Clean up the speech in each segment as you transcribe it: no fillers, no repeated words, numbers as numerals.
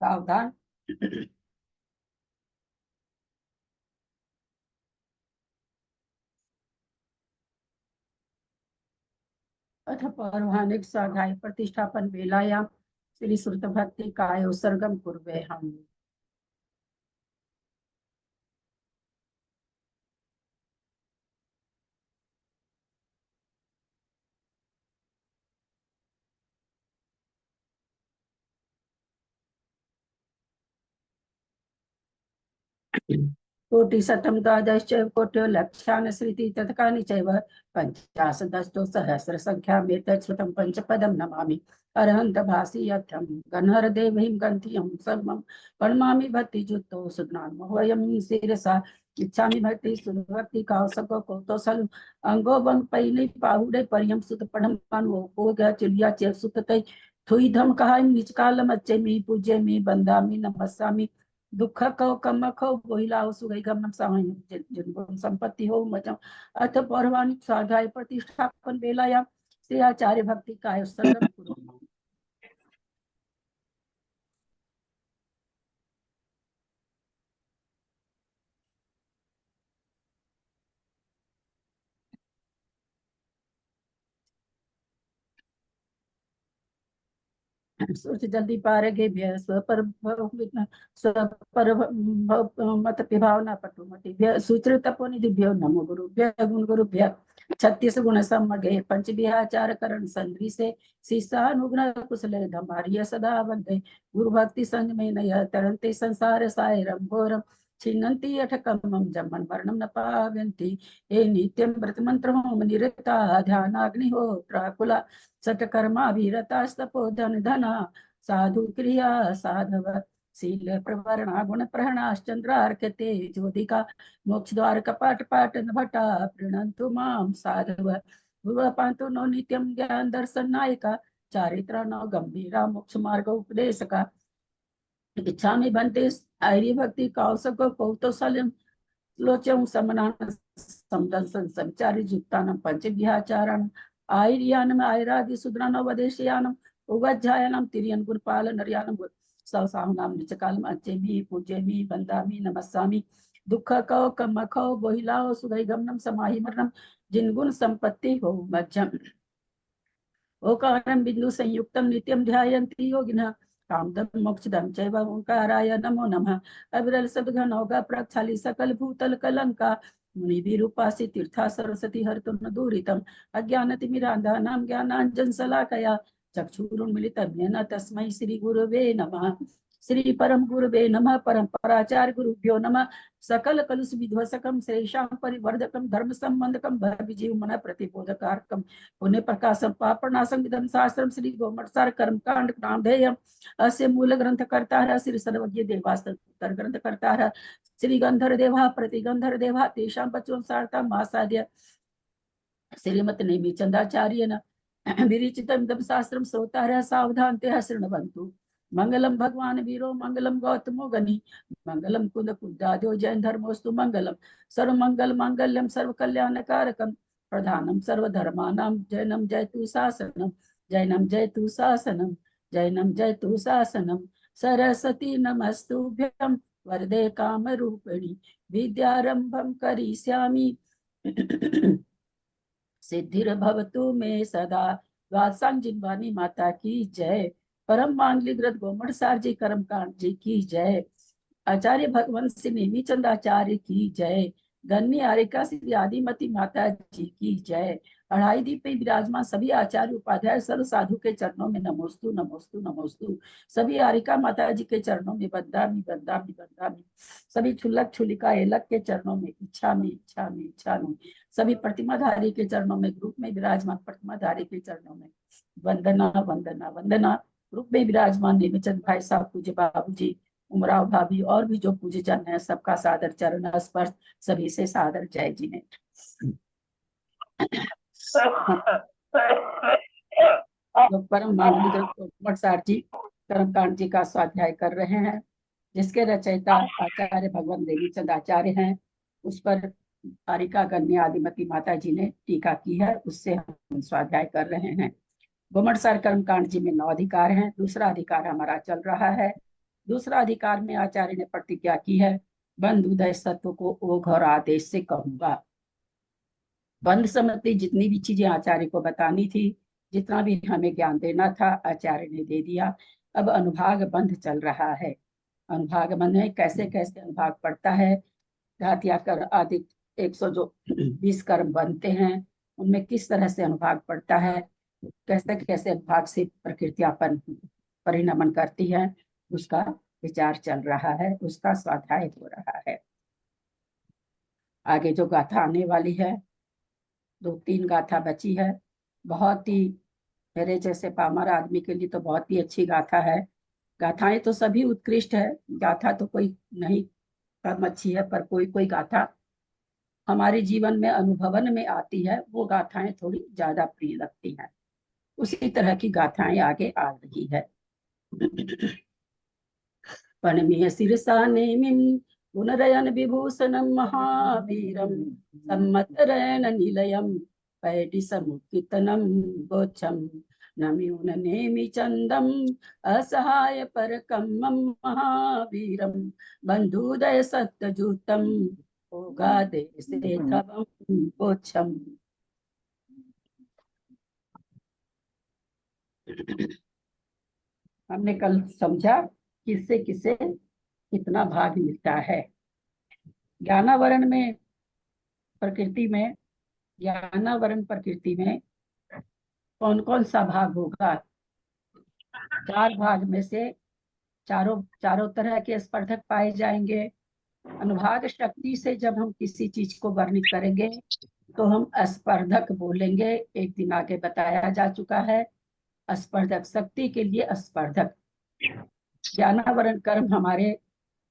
सावधान। अथ पौर्वाणिक स्वाध्याय प्रतिष्ठापन वेलायां श्री श्रुत भक्ति काय उत्सर्गम कुर्वे हम। कोटिशतं द्वादशैव कोट्यो लक्षान् श्रुति तत्कानि चैव पञ्चाशदस्तु सहस्रसङ्ख्यामेतत् श्रुतं पञ्चपदं नमामि अरहन्त भासि यथं गणहरदेवहिं गन्धियं सर्वं प्रणमामि भक्तियुक्तो सुज्ञानमोहयं शिरसा इच्छामि भक्ति सुभक्ति कौसको कौतोसल अंगो बंग पैनी पाहुडे परियम सुत पढ़म पानो को गया चिलिया चे सुतते थुई धम कहाय निचकालम अच्छे मी पूज्य मी बंदामी नमस्सामी दुख कहो कम कहो बोहिला हो सुगई गमनम सामय जिन संपत्ति हो मजम अथ पौर्वाणिक स्वाध्याय प्रतिष्ठापन बेलाया श्री आचार्य भक्ति काय उत्सर्गम कुरु। सोच जल्दी पारगे भ्य स्वपर स्वपर मत विभावना पटुमति भ्य सुचरित तपोनिधिभ्यो नमो गुरुभ्य गुण गुरुभ्य 36 गुण समगे पंच विहाचार करण संधि से सीसा अनुग्रह कुशल धमार्य सदा बंधे गुरु भक्ति संग में नय तरंते संसार सायरम घोरम छिन्नन्ति अठकमं जमन वर्णम न पावन्ति हे नित्यं व्रत मंत्र होम निरता ध्यानाग्निहोत्र कुला सटकर्मा वीरतास्तपो धन धना साधु क्रिया साधव शील प्रवरणा गुण प्रहणाश्चंद्रार्कते ज्योतिका मोक्ष द्वार कपाट पाट भटा प्रणन्तु माम साधव गुरु पांतु नो नित्यम ज्ञान दर्शन नायिका चारित्र नो गंभीरा मोक्ष मार्ग उपदेशका इच्छा में बनते आर्य भक्ति कौशक कौतोसलम लोचम समनान समदंसन संचारी जुक्तानम पंच विहाचारण आयर्यानम आयरादि सुद्रानो वदेशयानम उगज्जायनम तिरियन गुरपाल नरयानम सवसाहुनाम निचकालम अच्छेमी पूज्यमी बंदामी नमस्सामी दुख कौ कम खौ बोहिलाओ सुगई गमनम समाहि मरणम जिन गुण संपत्ति हो मध्यम ओकारं बिंदु संयुक्तम नित्यम ध्यायन्ति योगिनः कामदम मोक्षदम चैव ओंकाराय नमो नमः अविरल सद्घन होगा प्रक्षाली सकल भूतल कलंका मुनि विरूपासी तीर्था सरस्वती हरतुन दूरितम अज्ञानतिमिरान्धानां ज्ञानाञ्जन शलाकया चक्षुरुन्मीलितं येन तस्मै श्री गुरुवे नमः। श्री परम गुरुवे नमः। परम्पराचार्य गुरुभ्यो नमः। सकल कलुष विध्वसकम श्रेषां परिवर्धकम धर्म संबंधकम भविजीव मन प्रतिबोधकारकम पुण्य प्रकाशम पापनाशम विदम शास्त्रम श्री गोमटसार कर्मकांड नामधेयम अस्य मूल ग्रंथ करता है श्री सर्वज्ञ देवास्तर ग्रंथ करता है श्री गंधर देवा प्रतिगंधर देवा तेषां बचों सारता मासाद्य श्रीमत नेमि चंदाचार्य न विरिचितम दम शास्त्रम श्रोता है सावधान ते शृण्वन्तु मंगलम भगवान वीरो मंगलम गौतमो गनि मंगलम कुंद कुंदादो जैन धर्मोस्तु मंगलम सर्व मंगल मांगल्यम सर्व कल्याण कारकम प्रधानम सर्वधर्मानां जैनम जयतु शासनम जैनम जयतु शासनम जैनम जयतु शासनम सरस्वती नमस्तुभ्यं वरदे काम रूपिणी विद्यारंभम करिष्यामि सिद्धिर्भवतु मे सदा। वात्सांग जिनवानी माता की जय। परम मांगली ग्रत गोमट सार जी कर्मकांड जी की जय। आचार्य भगवंत श्री नेमीचंद आचार्य की जय। गन्य आरिका श्री आदिमती माता जी की जय। अढ़ाई दीप पे विराजमान सभी आचार्य उपाध्याय सर्व साधु के चरणों में नमोस्तु नमोस्तु नमोस्तु। सभी आरिका माता जी के चरणों में बंदामी बंदामी बंदामी। सभी छुल्लक छुलिका एलक के चरणों में इच्छा में इच्छा में इच्छा में। सभी प्रतिमाधारी के चरणों में ग्रुप में विराजमान प्रतिमाधारी के चरणों में वंदना वंदना वंदना। ग्रुप में विराजमान नेमीचंद भाई साहब पूज्य बाबू जी उमराव भाभी और भी जो पूज्य जन है सबका सादर चरण स्पर्श सभी से सादर जय जी ने। तो परम माननीय सार जी कर्मकांड जी का स्वाध्याय कर रहे हैं जिसके रचयिता आचार्य भगवान देवीचंद आचार्य हैं। उस पर आरिका गण्य आदिमती माता जी ने टीका की है उससे हम स्वाध्याय कर रहे हैं। गोमटसार कर्मकांड जी में 9 अधिकार हैं। दूसरा अधिकार हमारा चल रहा है दूसरा अधिकार में आचार्य ने प्रतिज्ञा की है, बंध उदय सत्व को ओघ और आदेश से कहूंगा। बंध सम्बन्धी जितनी भी चीजें आचार्य को बतानी थी, जितना भी हमें ज्ञान देना था, आचार्य ने दे दिया। अब अनुभाग बंध चल रहा है। अनुभाग बंध में कैसे कैसे अनुभाग पड़ता है, घातिया कर आदि 100 जो 20 कर्म बनते हैं, उनमें किस तरह से अनुभाग पड़ता है, कैसे कैसे अनुभाग से प्रकृतियापन परिणमन करती है, उसका विचार चल रहा है, उसका स्वाध्याय हो रहा है। आगे जो गाथा आने वाली है, 2-3 गाथा बची है, बहुत ही मेरे जैसे पामर आदमी के लिए तो बहुत ही अच्छी गाथा है। गाथाएं तो सभी उत्कृष्ट है, गाथा तो कोई नहीं कम अच्छी है, पर कोई कोई गाथा हमारे जीवन में अनुभवन में आती है, वो गाथाएं थोड़ी ज्यादा प्रिय लगती हैं। उसी तरह की गाथाएं आगे आ रही है। पणमीय शिरसा नेमिं पुनरयन विभूषणं महावीरं सम्मतरयन निलयं पैडि समुत्थितनं गोच्छं नम्यून नेमि चन्दम् असहाय परकं महावीरं बन्धुदय सत्यजूतं भोगादेशे थवं गोच्छम्। हमने कल समझा किससे किसे कितना भाग मिलता है। ज्ञानावरण में प्रकृति में ज्ञानावरण प्रकृति में कौन कौन सा भाग होगा? 4 भाग में से चारों चारों तरह के स्पर्धक पाए जाएंगे। अनुभाग शक्ति से जब हम किसी चीज को वर्णित करेंगे तो हम स्पर्धक बोलेंगे। एक दिन आगे बताया जा चुका है, स्पर्धक शक्ति के लिए स्पर्धक। ज्ञानावरण कर्म हमारे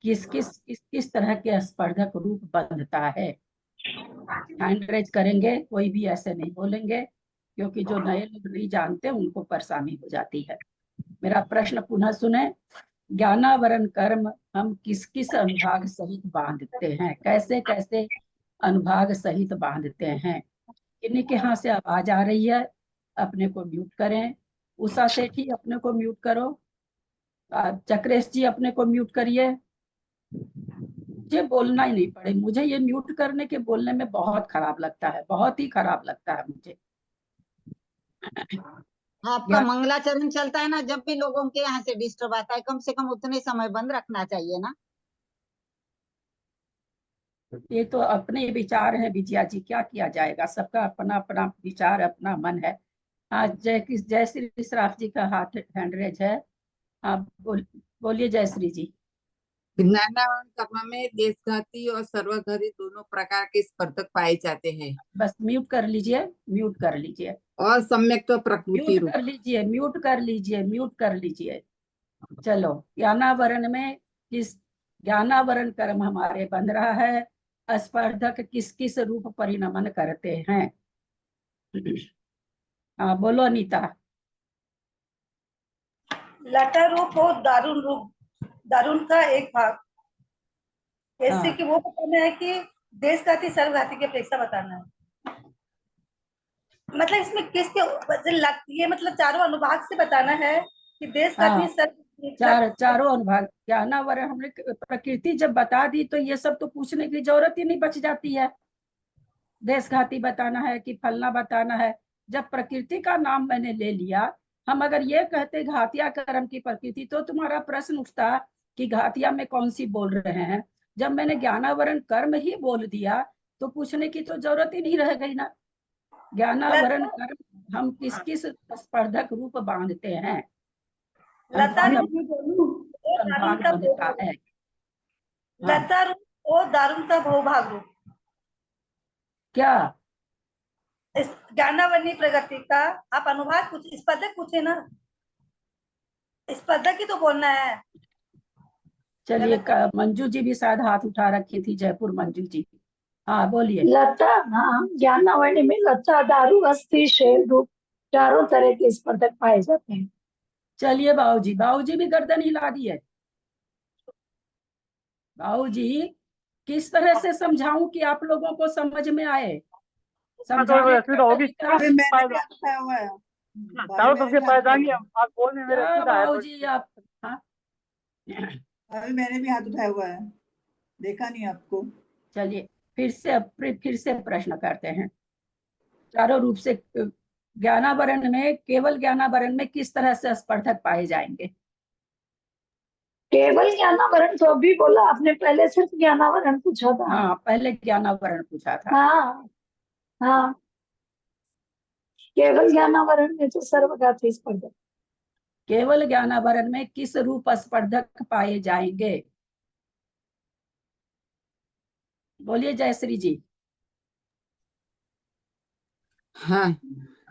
किस किस तरह के स्पर्धक रूप बंधता है। हैंड रेज करेंगे, कोई भी ऐसे नहीं बोलेंगे, क्योंकि जो नए लोग नहीं जानते उनको परेशानी हो जाती है। मेरा प्रश्न पुनः सुने, ज्ञानावरण कर्म हम किस किस अनुभाग सहित बांधते हैं, कैसे कैसे अनुभाग सहित बांधते हैं? किन्हीं के यहाँ से आवाज आ रही है, अपने को म्यूट करें। उषा सेठी अपने को म्यूट करो। चक्रेश जी अपने को म्यूट करिए। मुझे बोलना ही नहीं पड़े, मुझे ये म्यूट करने के बोलने में बहुत खराब लगता है, बहुत ही खराब लगता है मुझे। आपका मंगलाचरण चलता है ना, जब भी लोगों के यहाँ से डिस्टर्ब आता है, कम से कम उतने समय बंद रखना चाहिए ना। ये तो अपने विचार है विजया जी, क्या किया जाएगा, सबका अपना अपना विचार, अपना मन है। आज जय श्री श्राफ जी का हाथ हैंड रेज है। आप बोलिए जयश्री जी। ज्ञानावरण कर्म में देशघाती और सर्वघाती दोनों प्रकार के स्पर्धक पाए जाते हैं। बस म्यूट कर लीजिए, म्यूट कर लीजिए, और सम्यक तो प्रकृति म्यूट रूप कर लीजिए, म्यूट कर लीजिए, म्यूट कर लीजिए। चलो, ज्ञानावरण में किस ज्ञानावरण कर्म हमारे बन रहा है, स्पर्धक किस किस रूप परिणमन करते हैं? हाँ बोलो अनीता। लटा रूप और दारुण रूप, दारुण का एक भाग, जैसे कि वो बताना है कि देशघाती सर्वघाती की अपेक्षा बताना है। मतलब इसमें किसके ये मतलब चारों अनुभाग से बताना है कि देशघाती चारों अनुभाग ज्ञानावरण हमने प्रकृति जब बता दी तो ये सब तो पूछने की जरूरत ही नहीं बच जाती है। देशघाती बताना है कि फलना बताना है। जब प्रकृति का नाम मैंने ले लिया, हम अगर ये कहते घातिया कर्म की प्रकृति, तो तुम्हारा प्रश्न उठता कि घातिया में कौन सी बोल रहे हैं। जब मैंने ज्ञानावरण कर्म ही बोल दिया तो पूछने की तो जरूरत ही नहीं रह गई ना। ज्ञानावरण कर्म हम किस किस स्पर्धक रूप बांधते हैं, लता बनता है। लता रूप और दारुणता बहुभाग रूप, क्या इस ज्ञानावरणी प्रगति का आप अनुभाग कुछ स्पर्धक पूछे ना, स्पर्धक ही तो बोलना है। चलिए, मंजू जी भी शायद हाथ उठा रखी थी, जयपुर मंजू जी। हाँ बोलिए। लता, हाँ, ज्ञानावरणी में लता, दारू, अस्थि, शेल रूप चारों तरह के स्पर्धक पाए जाते हैं। चलिए बाबू जी भी गर्दन हिला दी है। बाबू जी किस तरह से समझाऊं कि आप लोगों को समझ में आए? समझाने का सबसे पाए जाएंगे आप बोलने मेरे क्या बाबू जी आप? हाँ अभी मैंने भी हाथ उठाया हुआ है, देखा नहीं आपको। चलिए फिर से प्रश्न करते हैं। चारों रूप से ज्ञानावरण में, केवल ज्ञानावरण में किस तरह से स्पर्धक पाए जाएंगे? केवल ज्ञानावरण तो अभी बोला आपने, पहले सिर्फ ज्ञानावरण पूछा था। हाँ, पहले ज्ञानावरण पूछा था। हाँ हाँ, केवल ज्ञानावरण में तो सर्वघाती स्पर्धक। केवल ज्ञानावरण में किस रूप स्पर्धक पाए जाएंगे? बोलिए जयश्री जी। हाँ,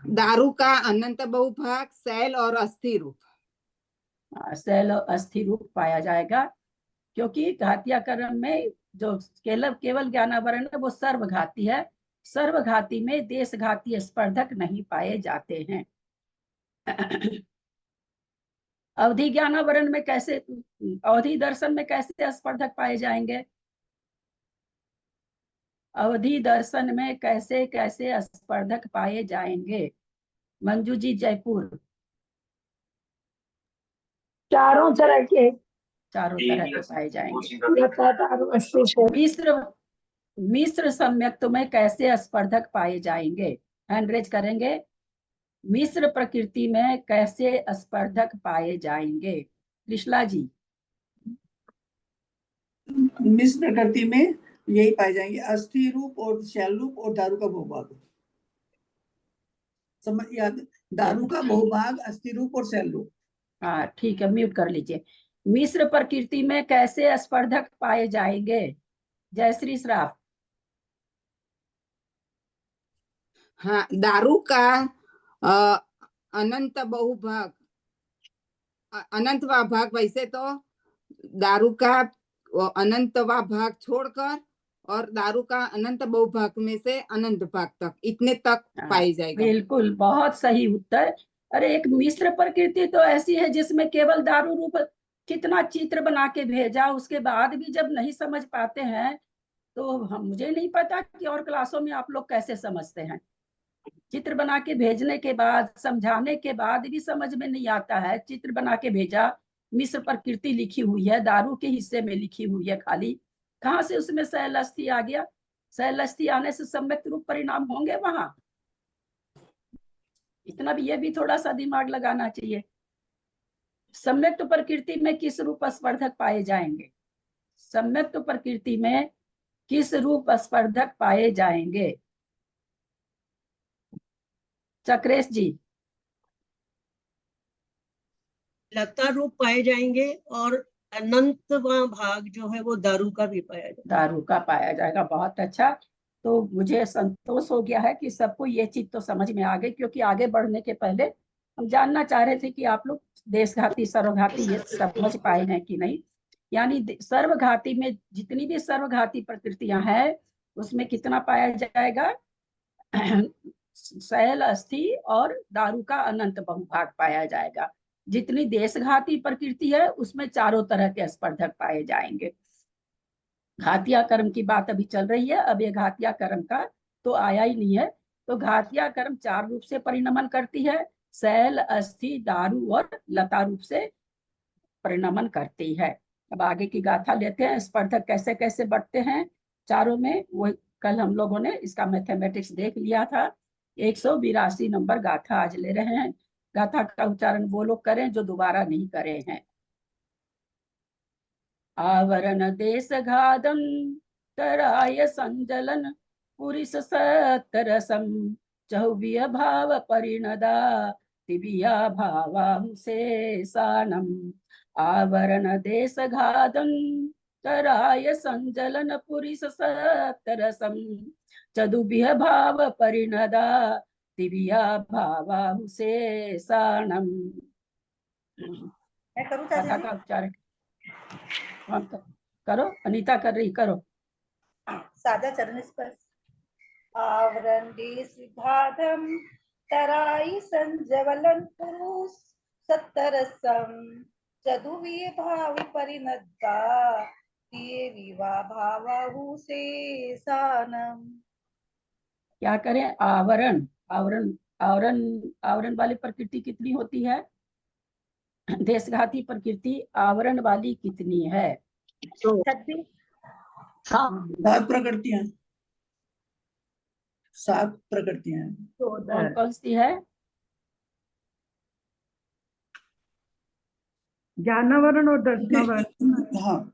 दारू का अनंत बहुभाग, शैल और अस्थिर रूप। शैल और अस्थिर रूप पाया जाएगा, क्योंकि घातीयकरण में जो केवल केवल ज्ञानावरण है वो सर्वघाती है। सर्वघाती में देशघाती स्पर्धक नहीं पाए जाते हैं। अवधि ज्ञानावरण में कैसे, अवधि दर्शन में कैसे स्पर्धक पाए जाएंगे? अवधि दर्शन में कैसे कैसे स्पर्धक पाए जाएंगे? मंजू जी जयपुर। चारों तरह के चारों तरह के पाए जाएंगे। लगातार अस्थिर। मिश्र मिश्र सम्यक्त में कैसे स्पर्धक पाए जाएंगे? हैंड रेज करेंगे। मिश्र प्रकृति में कैसे स्पर्धक पाए जाएंगे? कृष्णा जी। मिश्र प्रकृति में यही पाए जाएंगे, अस्थि रूप और शैल रूप और दारू का बहुभाग। समझ याद, दारू का बहुभाग, अस्थि रूप और शैल रूप। हाँ ठीक है, म्यूट कर लीजिए। मिश्र प्रकृति में कैसे स्पर्धक पाए जाएंगे? जयश्री श्राफ। हाँ, दारू का अनंत बहुभाग, अनंतवा भाग, वैसे तो दारू का अनंतवा भाग छोड़कर और दारू का अनंत बहुभाग में से अनंत भाग तक, इतने तक पाई जाएगा। बिल्कुल, बहुत सही उत्तर। अरे एक मिश्र प्रकृति तो ऐसी है जिसमें केवल दारू रूप कितना चित्र बना के भेजा, उसके बाद भी जब नहीं समझ पाते हैं तो हम, मुझे नहीं पता कि और क्लासों में आप लोग कैसे समझते हैं। चित्र बना के भेजने के बाद, समझाने के बाद भी समझ में नहीं आता है। चित्र बना के भेजा, मिश्र प्रकृति लिखी हुई है, दारू के हिस्से में लिखी हुई है खाली, कहाँ से उसमें शैलस्थी आ गया? शैलस्थी आने से सम्यक रूप परिणाम होंगे वहां? इतना भी, ये भी थोड़ा सा दिमाग लगाना चाहिए। सम्यक्त प्रकृति में किस रूप स्पर्धक पाए जाएंगे? सम्यक्त प्रकृति में किस रूप स्पर्धक पाए जाएंगे? चक्रेश जी। लता रूप पाए जाएंगे और अनंतवा भाग जो है वो दारू का भी पाया जाएगा। दारू का पाया जाएगा, बहुत अच्छा। तो मुझे संतोष हो गया है कि सबको ये चीज तो समझ में आ गई, क्योंकि आगे बढ़ने के पहले हम जानना चाह रहे थे कि आप लोग देशघाती सर्वघाती ये समझ पाए हैं कि नहीं। यानी सर्वघाती में जितनी भी सर्वघाती प्रकृतियां हैं उसमें कितना पाया जाएगा? शैल, अस्थि और दारू का अनंत बहुभाग पाया जाएगा। जितनी देशघाती प्रकृति है उसमें चारों तरह के स्पर्धक पाए जाएंगे। घातिया कर्म की बात अभी चल रही है, अब ये घातिया कर्म का तो आया ही नहीं है। तो घातिया कर्म चार रूप से परिणमन करती है, शैल, अस्थि, दारू और लता रूप से परिणमन करती है। अब आगे की गाथा लेते हैं, स्पर्धक कैसे कैसे बढ़ते हैं चारों में। वो कल हम लोगों ने इसका मैथमेटिक्स देख लिया था। 182 नंबर गाथा आज ले रहे हैं। गाथा का उच्चारण वो लोग करें जो दोबारा नहीं करे हैं। आवरण देश घादम तराय संजलन पुरिस सतरसम चहुबिय भाव परिणदा तिबिया भावांशेषानम। आवरण देश घादम तराय संजलन पुरिस सतरसम चदुबिय भाव परिणदा तिबिया भावांशेषानम। मैं करूँ कथा चाचा का जी? उच्चारण करो, अनीता कर रही, करो। सादा चरण स्पर्श। आवरण देश घातम तराई संजवलन पुरुष सत्तरसम चदुवी भावी परिणद्दा दिए विवा भावाहु से सानम। क्या करें? आवरण आवरण आवरण आवरण वाली प्रकृति कितनी होती है? देशघाती प्रकृति आवरण वाली कितनी है? 36। 7 प्रकृतियां, 7 प्रकृतियां हैं। कौन कौन सी है? ज्ञानावरण और दर्शनावरण। हाँ,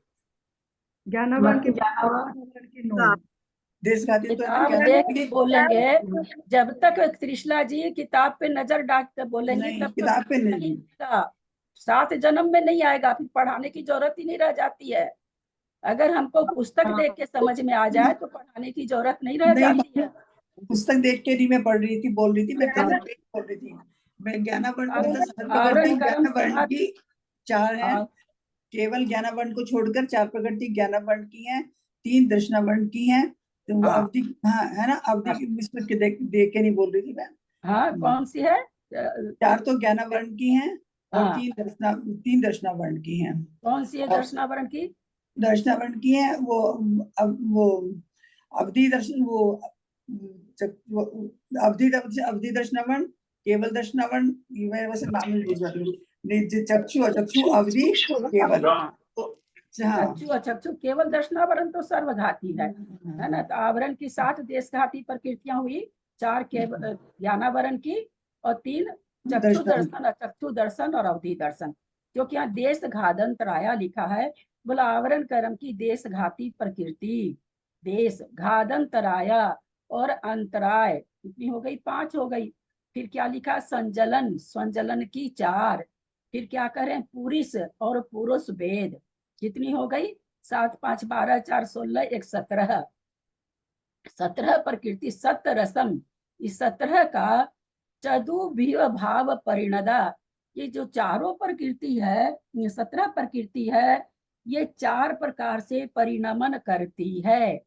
ज्ञानावरण के ज्ञानावरण 9। देशघाती तो है ना, किताब देख के बोलेंगे, जब तक त्रिशला जी किताब पे नजर डालकर बोलेंगे नहीं, तब तक किताब पे नहीं। मिलेगा। 7 जन्म में नहीं आएगा, फिर पढ़ाने की जरूरत ही नहीं रह जाती है। अगर हमको पुस्तक देख के समझ में आ जाए तो पढ़ाने की जरूरत नहीं रह जाती है। पुस्तक देख के नहीं मैं पढ़ रही थी, बोल रही थी, मैं कलर पे बोल रही थी। मैं ज्ञानावरण मतलब सात आवरण प्रकृति कर्म ज्ञानावरण की 4 है। हाँ। केवल ज्ञानावरण को छोड़कर 4 प्रकृति ज्ञानावरण की है, 3 दर्शनावरण की है। तो वो हाँ। अवधि, हाँ है ना, अवधि की पुस्तक के देख के नहीं बोल रही थी मैं। हाँ, कौन सी है? 4 तो ज्ञानावरण की हैं और हाँ। 3 दर्शनावरण की हैं। कौन सी है और दर्शनावरण की? दर्शनावरण की है वो अवधि दर्शन, वो अवधि दर्शनावरण, केवल दर्शनावरण, ये मैं वैसे नाम नहीं भूल जाती हूँ। चक्षु अचक्षु अवधि केवल। तो हाँ, चक्षु अचक्षु केवल दर्शनावरण तो सर्वघाती है ना? तो आवरण की 7 देशघाती प्रकृतियां हुई, 4 केवल ज्ञानावरण की और 3 चक्षु दर्शन, अचक्षु दर्शन और अवधि दर्शन। क्योंकि यहाँ देश घादंतराया लिखा है, बोला आवरण कर्म की देशघाती प्रकृति, देश घादंतराया और अंतराय कितनी हो गई? 5 हो गई। फिर क्या लिखा? संजलन, संजलन की 4। फिर क्या करें? पुरुष और पुरुष भेद कितनी हो गई? 7 5 12 4 16 1 17। 17 प्रकृति सत्य रसम, इस 17 का चतुर्भीव भाव परिणदा, ये जो चारों प्रकृति है, ये 17 प्रकृति है, ये 4 प्रकार से परिणमन करती है।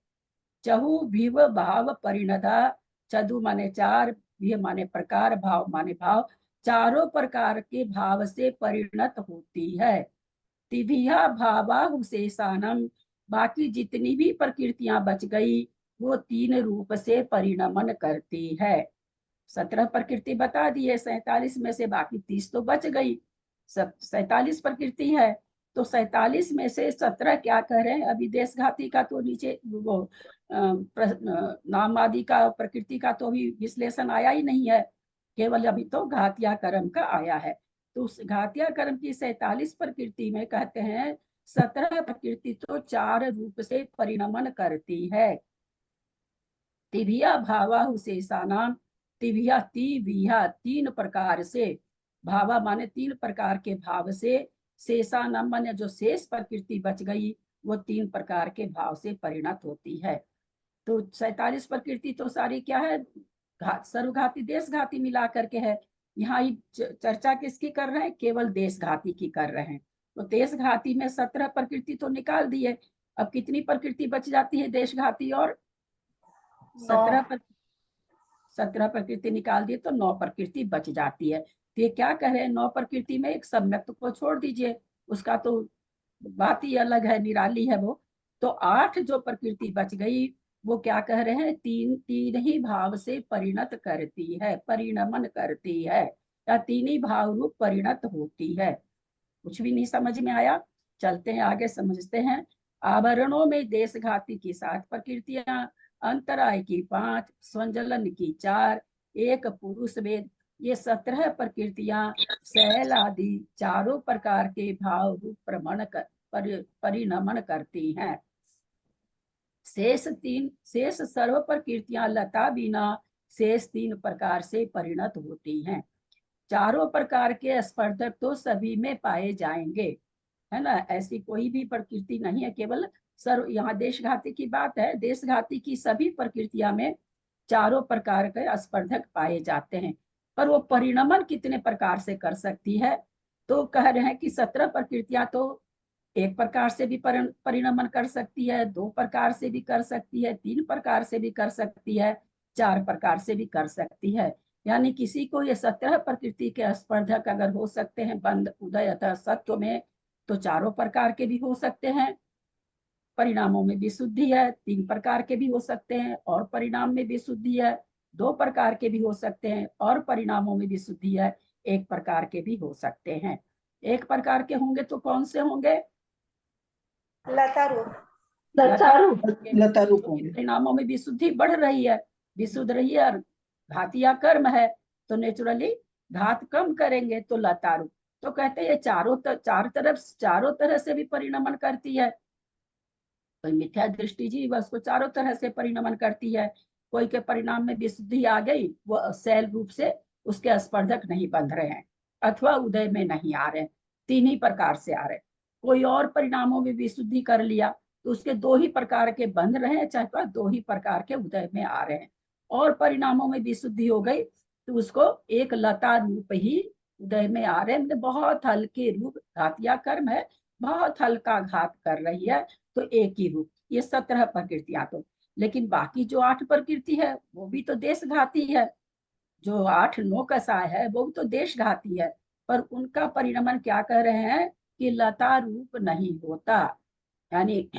चहु भीव भाव परिणदा, चदु माने 4, भीव माने प्रकार, भाव माने भाव, चारों प्रकार के भाव से परिणत होती है। तिभिया भावाहुशेषानम, बाकी जितनी भी प्रकृतियां बच गई वो 3 रूप से परिणमन करती है। 17 प्रकृति बता दिए, 47 में से बाकी 30 तो बच गई। 47 प्रकृति है, तो 47 में से 17 क्या कह रहे हैं? अभी देशघाती का तो नीचे वो नाम आदि का प्रकृति का तो अभी विश्लेषण आया ही नहीं है, केवल अभी तो घातिया कर्म का आया है। तो उस घातिया कर्म की 47 प्रकृति में कहते हैं 17 प्रकृति तो 4 रूप से परिणमन करती है। तिभिया भावाहुशेषानाम, तिभिया 3 प्रकार से, भावा माने 3 प्रकार के भाव से, शेषानाम माने जो शेष प्रकृति बच गई वो 3 प्रकार के भाव से परिणत होती है। तो 47 प्रकृति तो सारी क्या है? सर्वघाती देशघाती मिला करके है। यहाँ ही चर्चा किसकी कर रहे हैं? केवल देशघाती की कर रहे हैं। तो देशघाती में 17 प्रकृति तो निकाल दिए, अब कितनी प्रकृति बच जाती है देशघाती? और 17 प्रकृति निकाल दिए तो 9 प्रकृति बच जाती है। तो ये क्या कह रहे हैं? 9 प्रकृति में एक सम्यक्त को छोड़ दीजिए, उसका तो बात ही अलग है, निराली है वो। तो 8 जो प्रकृति बच गई वो क्या कह रहे हैं? 3 ही भाव से परिणत करती है, परिणमन करती है, या 3 ही भाव रूप परिणत होती है। कुछ भी नहीं समझ में आया? चलते हैं आगे, समझते हैं। आवरणों में देशघाती की 7 प्रकृतियां, अंतराय की 5, स्वंजलन की 4, एक पुरुष वेद, ये 17 प्रकृतियां शैल आदि चारों प्रकार के भाव रूप परिणमन करती हैं। शेष सर्व प्रकृतियां लता बिना शेष 3 प्रकार से परिणत होती हैं। चारों प्रकार के स्पर्धक तो सभी में पाए जाएंगे, है ना? ऐसी कोई भी प्रकृति नहीं है, केवल सर्व, यहाँ देशघाती की बात है, देशघाती की सभी प्रकृतियां में चारों प्रकार के स्पर्धक पाए जाते हैं। पर वो परिणमन कितने प्रकार से कर सकती है? तो कह रहे हैं कि 17 प्रकृतियां तो 1 प्रकार से भी परिणमन कर सकती है, 2 प्रकार से भी कर सकती है, 3 प्रकार से भी कर सकती है, 4 प्रकार से भी कर सकती है। यानी किसी को ये 17 प्रकृति के स्पर्धक अगर हो सकते हैं बंद उदय अतः सत्व में, तो चारों प्रकार के भी हो सकते हैं। परिणामों में विशुद्धि है, 3 प्रकार के भी हो सकते हैं और परिणाम में विशुद्धि है, 2 प्रकार के भी हो सकते हैं और परिणामों में विशुद्धि है, 1 प्रकार के भी हो सकते हैं। एक प्रकार के होंगे तो कौन से होंगे? लता रूप। लतारूप। लता रूप क्योंकि होंगे। परिणामों में विशुद्धि बढ़ रही है, विशुद्ध रही है और घातिया कर्म है, तो नेचुरली घात कम करेंगे तो लतारूप। तो कहते हैं ये चारों तरह से भी परिणमन करती है। कोई मिथ्या दृष्टि जी बस को चारों तरह से परिणमन करती है। कोई के परिणाम में विशुद्धि आ गई, वो शैल रूप से उसके स्पर्धक नहीं बंध रहे हैं अथवा उदय में नहीं आ रहे, तीन ही प्रकार से आ रहे। कोई और परिणामों में विशुद्धि कर लिया तो उसके दो ही प्रकार के बंध रहे हैं, चाहे दो ही प्रकार के उदय में आ रहे हैं। और परिणामों में विशुद्धि हो गई तो उसको एक लता रूप ही उदय में आ रहे हैं, मतलब बहुत हल्के रूप, घातिया कर्म है, बहुत हल्का घात कर रही है, तो एक ही रूप। ये 17 प्रकृतियां। तो लेकिन बाकी जो 8 प्रकृति है वो भी तो देशघाती है। जो 8-9 कसाय है वो भी तो देशघाती है, पर उनका परिणमन क्या कह रहे हैं कि लता रूप नहीं होता, यानी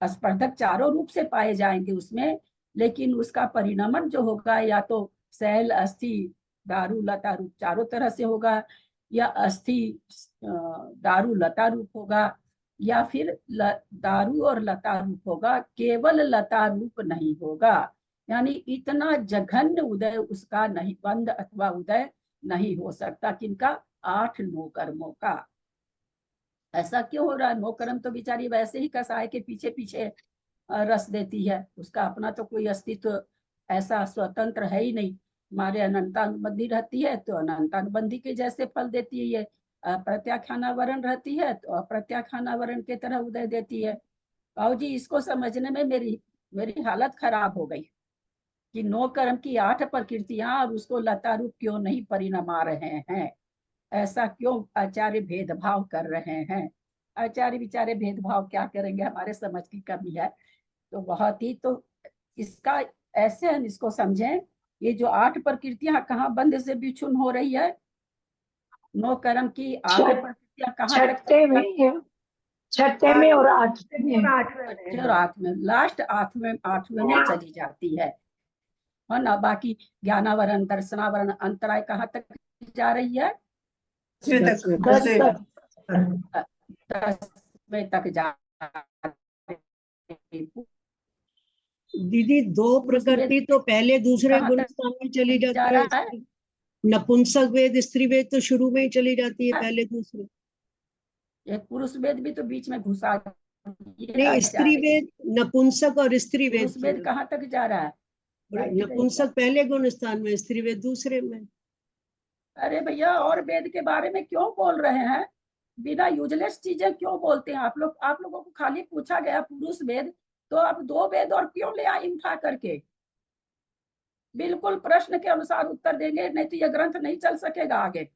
स्पर्धक चारों रूप से पाए जाएंगे उसमें, लेकिन उसका परिणमन जो होगा या तो शैल अस्थि दारू लता रूप चारों तरह से होगा, या अस्थि दारू लता रूप होगा, या फिर दारू और लता रूप होगा, केवल लता रूप नहीं होगा। यानी इतना जघन्य उदय उसका नहीं, बंध अथवा उदय नहीं हो सकता। किनका? 8-9 कर्मों का। ऐसा क्यों हो रहा है? 9 कर्म तो बेचारी वैसे ही कसाय के पीछे पीछे रस देती है, उसका अपना तो कोई अस्तित्व ऐसा स्वतंत्र है ही नहीं। हमारे अनंतानुबंधी रहती है तो अनंतानुबंधी के जैसे फल देती है, ये अप्रत्याख्यानावरण रहती है तो अप्रत्याख्यानावरण के तरह उदय देती है। बाबू जी, इसको समझने में मेरी हालत खराब हो गई कि 9 कर्म की 8 प्रकृतियां और उसको लता रूप क्यों नहीं परिणमा रहे हैं, ऐसा क्यों आचार्य भेदभाव कर रहे हैं। आचार्य बेचारे भेदभाव क्या करेंगे, हमारे समझ की कमी है। तो बहुत ही, तो इसका ऐसे हम इसको समझें, ये जो 8 प्रकृतियां कहाँ बंध से बिछुन हो रही है, 9 कर्म की 8 प्रकृतियां कहाँ तक? छठे में है, छठे में और आठवें में। और 8वें में छठे और 8वें, लास्ट 8वें में चली जाती है ना। बाकी ज्ञानावरण दर्शनावरण अंतराय कहाँ तक जा रही है? 10वें तक, 10 10वें तक। 10वें तक जा रही है। दीदी दो प्रकृति तो पहले दूसरे कहाँ गुण तक स्थान में चली जा जाती रहा है। है? नपुंसक वेद स्त्री वेद तो शुरू में ही चली जाती है, पहले दूसरे। एक पुरुष वेद भी तो बीच में घुसा नहीं, स्त्री वेद नपुंसक और स्त्री वेद पुरुष वेद कहाँ तक जा रहा है? नपुंसक पहले गुण स्थान में, स्त्री वेद दूसरे में। अरे भैया, और वेद के बारे में क्यों बोल रहे हैं? बिना यूजलेस चीजें क्यों बोलते हैं आप लोग? आप लोगों को खाली पूछा गया पुरुष वेद, तो आप 2 वेद और क्यों ले आए उठा करके? बिल्कुल प्रश्न के अनुसार उत्तर देंगे, नहीं तो यह ग्रंथ नहीं चल सकेगा आगे।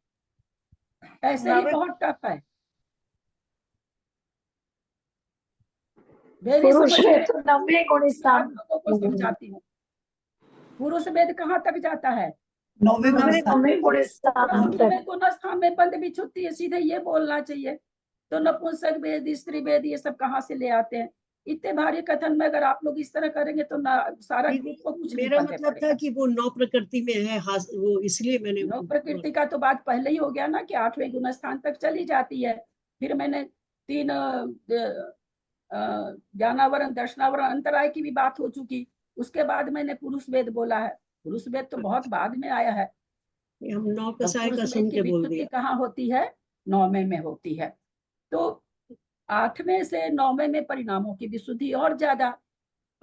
ऐसे ही बहुत टफ है। पुरुष वेद तो 9वें गुण स्थान। आप लोगों को समझाती हूँ, पुरुष वेद कहाँ तक जाता है? 9वें गुण स्थान। 9वें गुण स्थान तक। गुण स्थान में बंद भी छुट्टी है, सीधे ये बोलना चाहिए। तो नपुंसक वेद स्त्री वेद ये सब कहाँ से ले आते हैं? इतने भारी कथन में अगर आप लोग इस तरह करेंगे तो ना सारा ग्रुप को कुछ नहीं मेरा पढ़ने मतलब था पड़ेगा। कि वो 9 प्रकृति में है, वो इसलिए मैंने 9 प्रकृति का तो बात पहले ही हो गया ना कि 8वें गुण स्थान तक चली जाती है। फिर मैंने 3 ज्ञानावरण दर्शनावरण अंतराय की भी बात हो चुकी, उसके बाद मैंने पुरुष वेद बोला है। पुरुष वेद तो बहुत बाद में आया है। हम 9 कसाय का सुन के बोल दिया। कहाँ होती है? 9वें में होती है। तो 8वें से 9वें में परिणामों की विशुद्धि और ज्यादा,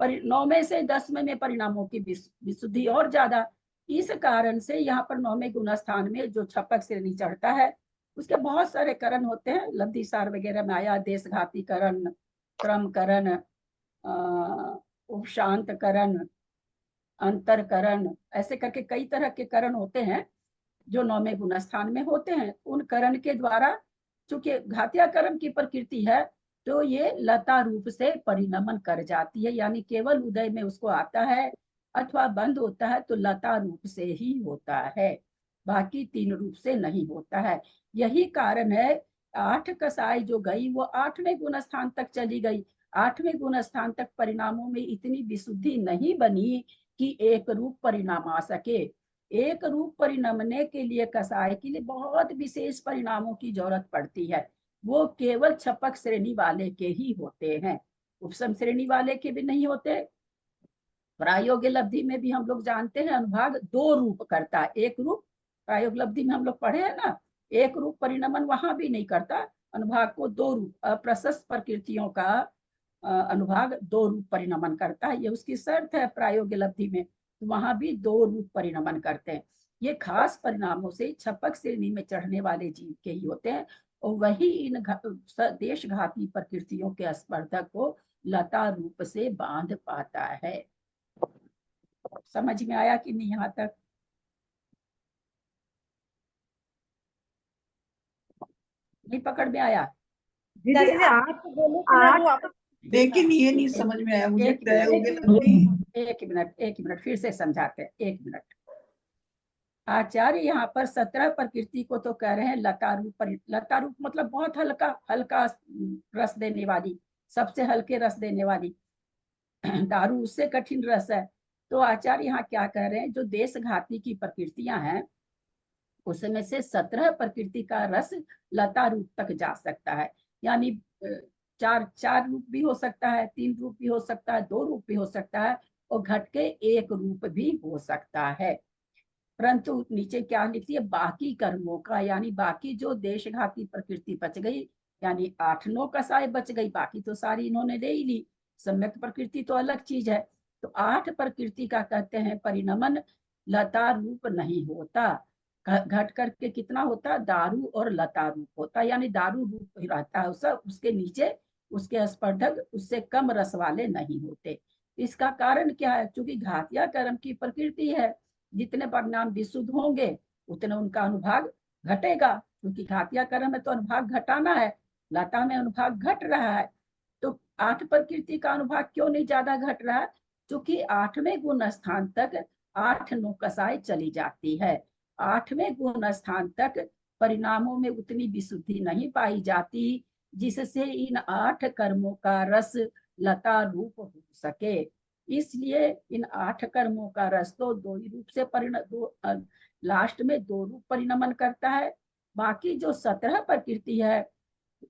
9वें से 10वें में परिणामों की विशुद्धि और ज्यादा। इस कारण से यहाँ पर 9वें गुण स्थान में जो छपक श्रेणी चढ़ता है उसके बहुत सारे करण होते हैं। लब्धि सार वगैरह में आया, देशघाती करण, क्रम करण, उपशांत करण, अंतर करण, ऐसे करके कई तरह के करण होते हैं जो 9वें गुण स्थान में होते हैं। उन करण के द्वारा, चूंकि घातिया कर्म की प्रकृति है, तो ये लता रूप से परिणमन कर जाती है, यानी केवल उदय में उसको आता है अथवा बंद होता है तो लता रूप से ही होता है, बाकी 3 रूप से नहीं होता है। यही कारण है 8 कसाई जो गई वो 8वें गुण स्थान तक चली गई। 8वें गुण स्थान तक परिणामों में इतनी विशुद्धि नहीं बनी कि एक रूप परिणाम आ सके। एक रूप परिणमने के लिए कसाय के लिए बहुत विशेष परिणामों की जरूरत पड़ती है। वो केवल छपक श्रेणी वाले के ही होते हैं, उपसम श्रेणी वाले के भी नहीं होते। प्रायोग्य लब्धि में भी हम लोग जानते हैं अनुभाग दो रूप करता है, एक रूप प्रायोग्य लब्धि में हम लोग पढ़े हैं ना, एक रूप परिणमन वहां भी नहीं करता, अनुभाग को दो रूप अप्रशस्त प्रकृतियों का अनुभाग दो रूप परिणमन करता है, ये उसकी शर्त है प्रायोग्य लब्धि में, तो वहां भी दो रूप परिणमन करते हैं। ये खास परिणामों से छपक श्रेणी में चढ़ने वाले जीव के ही होते हैं, और वही इन देशघाती प्रकृतियों के स्पर्धक को लता रूप से बांध पाता है। समझ में आया कि नहीं यहाँ तक? नहीं पकड़ में आया? दीदी आप बोले थे ना वो आप लेकिन ये नहीं समझ में आया मुझे। एक प्रायोगिक लब्धि एक मिनट फिर से समझाते हैं, एक मिनट। आचार्य यहाँ पर 17 प्रकृति को तो कह रहे हैं लता रूप। लता रूप मतलब बहुत हल्का हल्का रस देने वाली, सबसे हल्के रस देने वाली। दारू उससे कठिन रस है। तो आचार्य यहाँ क्या कह रहे हैं, जो देशघाती की प्रकृतियां हैं उसमें से 17 प्रकृति का रस लता रूप तक जा सकता है। यानी चार रूप भी हो सकता है, 3 रूप भी हो सकता है, 2 रूप भी हो सकता है, और घट के 1 रूप भी हो सकता है। परंतु नीचे क्या लिखती है, बाकी कर्मों का, यानी बाकी जो देशघाती प्रकृति बच गई, यानी 8-9 कसाय बच गई, बाकी तो सारी इन्होंने ले ही ली। सम्यक प्रकृति तो अलग चीज है। तो 8 प्रकृति का कहते हैं परिणमन लता रूप नहीं होता, घट करके कितना होता, दारू और लता रूप होता, यानी दारू रूप ही रहता है, उसके नीचे उसके स्पर्धक उससे कम रस वाले नहीं होते। इसका कारण क्या है, क्योंकि घातिया कर्म की प्रकृति है, जितने परिणाम विशुद्ध होंगे उतने उनका अनुभाग घटेगा, क्योंकि घातिया कर्म में तो अनुभाग घटाना है, लता में अनुभाग घट रहा है। तो 8 प्रकृति का अनुभाग क्यों नहीं ज्यादा घट रहा है, क्योंकि 8वें गुण स्थान तक 8-9 कसाई चली जाती है। 8वें गुण स्थान तक परिणामों में उतनी विशुद्धि नहीं पाई जाती जिससे इन 8 कर्मों का रस लता रूप हो सके। इसलिए इन 8 कर्मों का रस तो दो ही रूप से लास्ट में 2 रूप परिणमन करता है। बाकी जो 17 प्रकृति है,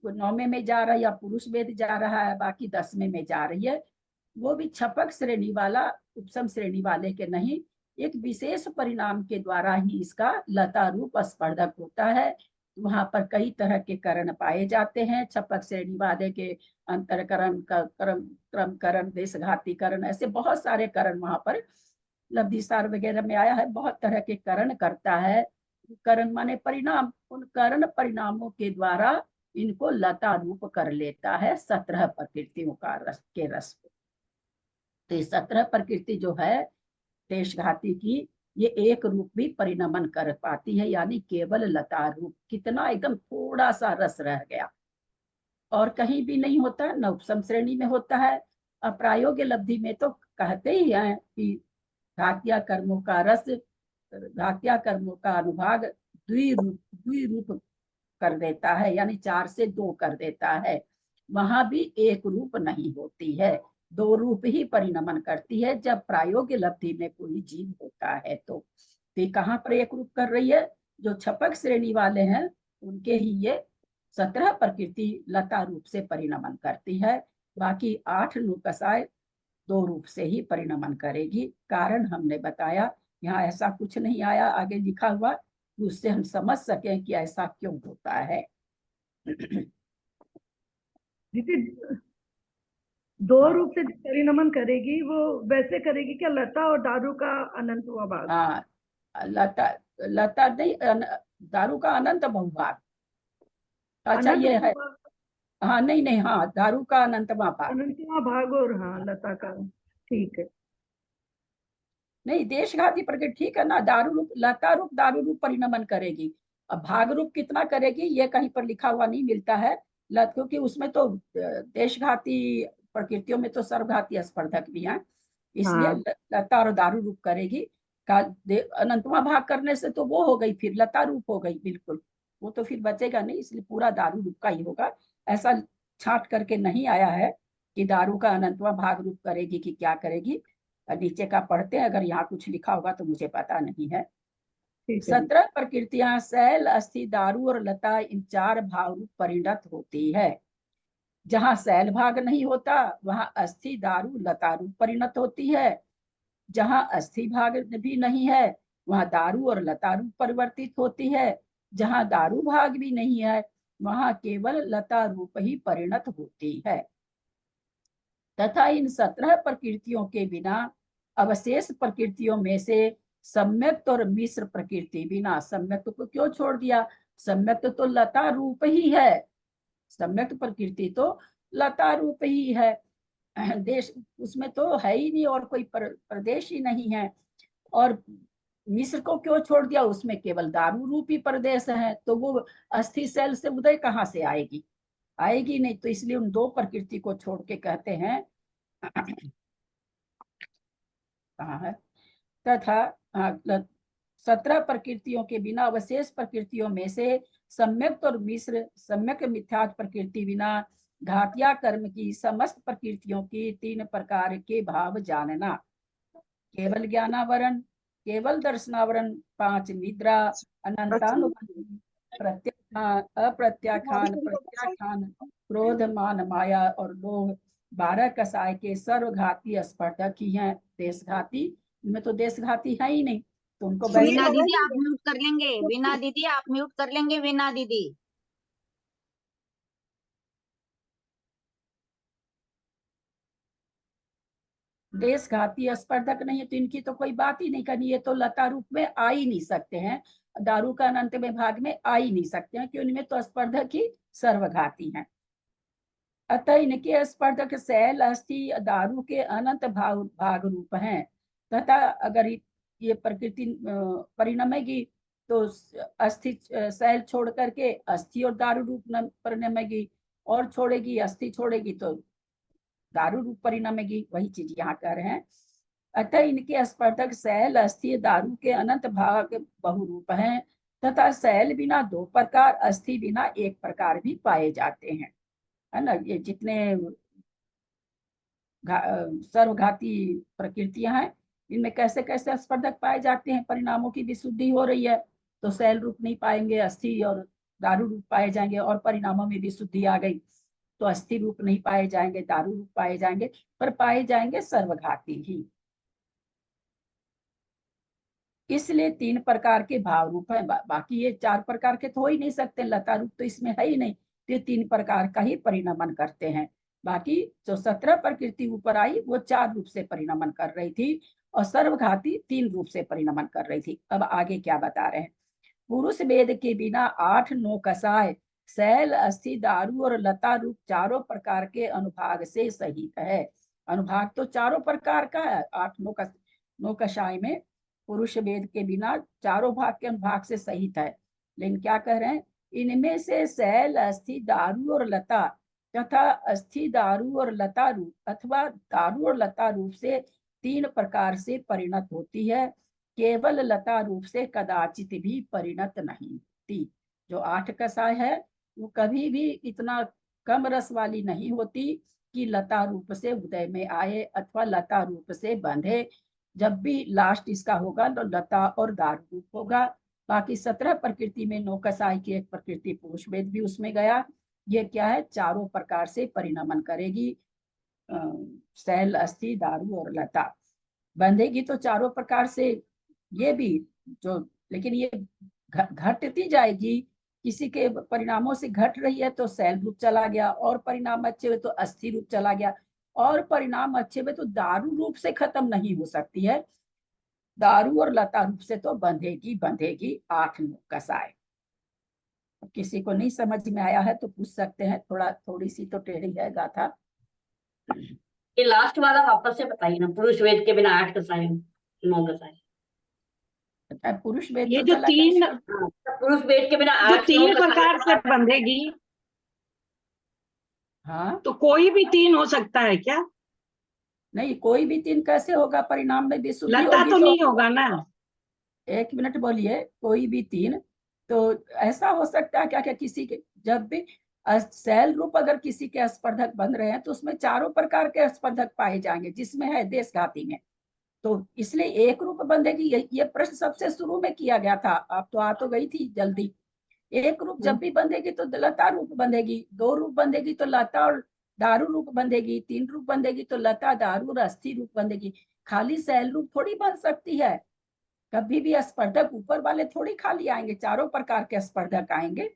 9वें में जा रहा है या पुरुष वेद जा रहा है, बाकी 10वें में जा रही है, वो भी छपक श्रेणी वाला उपसम श्रेणी वाले के नहीं, एक विशेष परिणाम के द्वारा ही इसका लता रूप स्पर्धक होता है। वहां पर कई तरह के करण पाए जाते हैं, छपक श्रेणी वाले के अंतरकरण, क्रम करण, देशघाती करण, ऐसे बहुत सारे करण वहां पर लब्धिसार वगैरह में आया है, बहुत तरह के करण करता है। करण माने परिणाम, उन करण परिणामों के द्वारा इनको लता रूप कर लेता है 17 प्रकृतियों का रस के रस को। तो ये 17 प्रकृति जो है देशघाती की, ये एक रूप भी परिणमन कर पाती है, यानी केवल लता रूप, कितना एकदम थोड़ा सा रस रह गया, और कहीं भी नहीं होता, न उपसम श्रेणी में होता है। अप्रायोग्य लब्धि में तो कहते ही हैं कि घातिया कर्मों का रस, घातिया कर्मों का अनुभाग द्विरूप कर देता है, यानी 4 से 2 कर देता है। वहां भी एक रूप नहीं होती है, 2 रूप ही परिणमन करती है जब प्रायोग्य लब्धि में कोई जीव होता है। तो कहाँ पर एक रूप कर रही है, जो छपक श्रेणी वाले हैं उनके ही ये 17 प्रकृति लता रूप से परिणमन करती है, बाकी 8-9 कसाय 2 रूप से ही परिणमन करेगी। कारण हमने बताया, यहाँ ऐसा कुछ नहीं आया आगे लिखा हुआ, उससे हम समझ सकें कि ऐसा क्यों होता है। दीदी 2 रूप से परिणमन करेगी, वो वैसे करेगी क्या, लता और दारू का अनंत हुआ भाग? हाँ, लता नहीं, दारू का अनंत बहुभाग। अच्छा अनंत ये है, भाग, हाँ नहीं नहीं, हाँ दारू का अनंतवा भाग, अनंतवा भाग, और हाँ लता का, ठीक है। नहीं देशघाती प्रकृति ठीक है ना, दारू रूप, लता रूप दारू रूप परिणमन करेगी। अब भाग रूप कितना करेगी ये कहीं पर लिखा हुआ नहीं मिलता है, क्योंकि उसमें तो देशघाती प्रकृतियों में तो सर्वघाती स्पर्धक भी हैं, इसलिए हाँ लता और दारू रूप करेगी। अनंतवा भाग करने से तो वो हो गई, फिर लता रूप हो गई, बिल्कुल वो तो फिर बचेगा नहीं, इसलिए पूरा दारू रूप का ही होगा। ऐसा छांट करके नहीं आया है कि दारू का अनंतवा भाग रूप करेगी कि क्या करेगी, नीचे का पढ़ते हैं, अगर यहाँ कुछ लिखा होगा तो मुझे पता नहीं है। ठीक है। 17 प्रकृतियां सैल, अस्थि, दारू और लता इन 4 भाव रूप परिणत होती है। जहां सैल भाग नहीं होता वहां अस्थि, दारू, लता रूप परिणत होती है। जहां अस्थि भाग भी नहीं है वहां दारू और लता रूप परिवर्तित होती है। जहां दारू भाग भी नहीं है वहां केवल लता रूप ही परिणत होती है। तथा इन 17 प्रकृतियों के बिना अवशेष प्रकृतियों में से सम्यक्त और मिश्र प्रकृति बिना, सम्यक्त को क्यों छोड़ दिया? सम्यक्त तो लता रूप ही है, सम्यक्त प्रकृति तो लता रूप ही है, देश उसमें तो है ही नहीं और कोई प्रदेश ही नहीं है। और मिश्र को क्यों छोड़ दिया? उसमें केवल दारू रूपी प्रदेश है, तो वो अस्थि शैल से उदय कहाँ से आएगी? आएगी नहीं। तो इसलिए उन 2 प्रकृति को छोड़ के कहते हैं कहाँ है? तथा 17 प्रकृतियों के बिना अवशेष प्रकृतियों में से सम्यक्त और मिश्र, सम्यक मिथ्यात्व प्रकृति बिना घातिया कर्म की समस्त प्रकृतियों की 3 प्रकार के भाव जानना। केवल ज्ञानावरण, केवल दर्शनावरण, 5 निद्रा, अनंतानुपत्ति, अप्रत्याख्यान, प्रत्याख्यान, क्रोध, मान, माया और लोभ 12 कसाय के सर्वघाती स्पर्धक ही हैं। देशघाती, इनमें तो देशघाती है ही नहीं, तो उनको वीणा दीदी आप म्यूट कर लेंगे, वीणा दीदी आप म्यूट कर लेंगे, वीणा दीदी। देशघाती स्पर्धक नहीं है तो इनकी तो कोई बात ही नहीं करनी, ये तो लता रूप में आ ही नहीं सकते हैं, दारू का अनंत में भाग में आ ही नहीं सकते हैं, क्योंकि उनमें तो स्पर्धक ही सर्वघाती हैं। अतः इनके स्पर्धक सैल, अस्थि, दारू के अनंत भाग रूप हैं। तथा अगर ये प्रकृति परिणमेगी तो अस्थि सैल छोड़ करके अस्थि और दारू रूप परिणमेगी, और छोड़ेगी अस्थि छोड़ेगी तो दारू रूप परिणमेगी। वही चीज यहाँ कह रहे हैं। अतः इनके स्पर्धक सैल, अस्थि, दारू के अनंत भाग बहुरूप हैं तथा सैल बिना 2 प्रकार, अस्थि बिना 1 प्रकार भी पाए जाते हैं, है ना। ये जितने सर्वघाती प्रकृतियां हैं इनमें कैसे कैसे स्पर्धक पाए जाते हैं। परिणामों की विशुद्धि हो रही है तो सैल रूप नहीं पाएंगे, अस्थि और दारू रूप पाए जाएंगे, और परिणामों में विशुद्धि आ गई तो अस्थि रूप नहीं पाए जाएंगे, दारू रूप पाए जाएंगे, पर पाए जाएंगे सर्वघाती ही। इसलिए 3 प्रकार के भाव रूप है, बाकी ये 4 प्रकार के तो हो ही नहीं सकते, लता रूप तो इसमें है ही नहीं, तो 3 प्रकार का ही परिणमन करते हैं। बाकी जो 17 प्रकृति ऊपर आई वो 4 रूप से परिणमन कर रही थी और सर्वघाती 3 रूप से परिणमन कर रही थी। अब आगे क्या बता रहे हैं? पुरुष वेद के बिना 8 9 कसाय, सैल, अस्थि, दारू और लता रूप 4 प्रकार के अनुभाग से सहित है। अनुभाग तो 4 प्रकार का है, 8 9 कसाय में पुरुष वेद के बिना 4 भाग के अनुभाग से सहित है। लेकिन क्या कह रहे हैं? इनमें से सैल, अस्थि, दारू और लता तथा अस्थि, दारू और लता रूप अथवा दारू और लता रूप से 3 प्रकार से परिणत होती है, केवल लता रूप से कदाचित भी परिणत नहीं होती। जो 8 कसाय है वो कभी भी इतना कम रस वाली नहीं होती कि लता रूप से उदय में आए अथवा लता रूप से बंधे। जब भी लास्ट इसका होगा तो लता और दारू रूप होगा। बाकी 17 प्रकृति में 9 कसाई की 1 प्रकृति पुरुष वेद भी उसमें गया। ये क्या है? 4 प्रकार से परिणमन करेगी, सैल, अस्थि, दारू और लता बंधेगी तो 4 प्रकार से ये भी जो, लेकिन ये घटती जाएगी। किसी के परिणामों से घट रही है तो सैल रूप चला गया, और परिणाम अच्छे हुए तो अस्थि रूप चला गया, और परिणाम अच्छे हुए तो दारू रूप से खत्म नहीं हो सकती है, दारू और लता रूप से तो बंधेगी बंधेगी 8 9 कसाय। किसी को नहीं समझ में आया है तो पूछ सकते हैं, थोड़ी सी तो टेढ़ी है गाथा। ये लास्ट वाला वापस से बताइए ना, पुरुष वेद के बिना 8 कसाय 9 कसाय। पुरुष वेद ये तो जो चला 3 पुरुष वेद के बिना जो 8 3 प्रकार से बंधेगी, हाँ तो कोई भी 3 हो सकता है क्या? नहीं, कोई भी 3 कैसे होगा? परिणाम में विशुद्धि लता होगी तो तो। नहीं होगा ना? 1 मिनट बोलिए। कोई भी 3 तो ऐसा हो सकता है क्या? क्या किसी के जब भी सैल रूप अगर किसी के स्पर्धक बन रहे हैं तो उसमें 4 प्रकार के स्पर्धक पाए जाएंगे, जिसमें है देशघाती में तो इसलिए एक रूप बंधेगी। ये प्रश्न सबसे शुरू में किया गया था, अब तो आ तो गई थी जल्दी। एक रूप जब भी बंधेगी तो लता रूप बंधेगी, दो रूप बंधेगी तो लता और दारू रूप बंधेगी, तीन रूप बंधेगी तो लता दारू और अस्थि रूप बंधेगी। खाली शैल रूप थोड़ी बन सकती है। कभी भी स्पर्धक ऊपर वाले थोड़ी खाली आएंगे, चारों प्रकार के स्पर्धक आएंगे।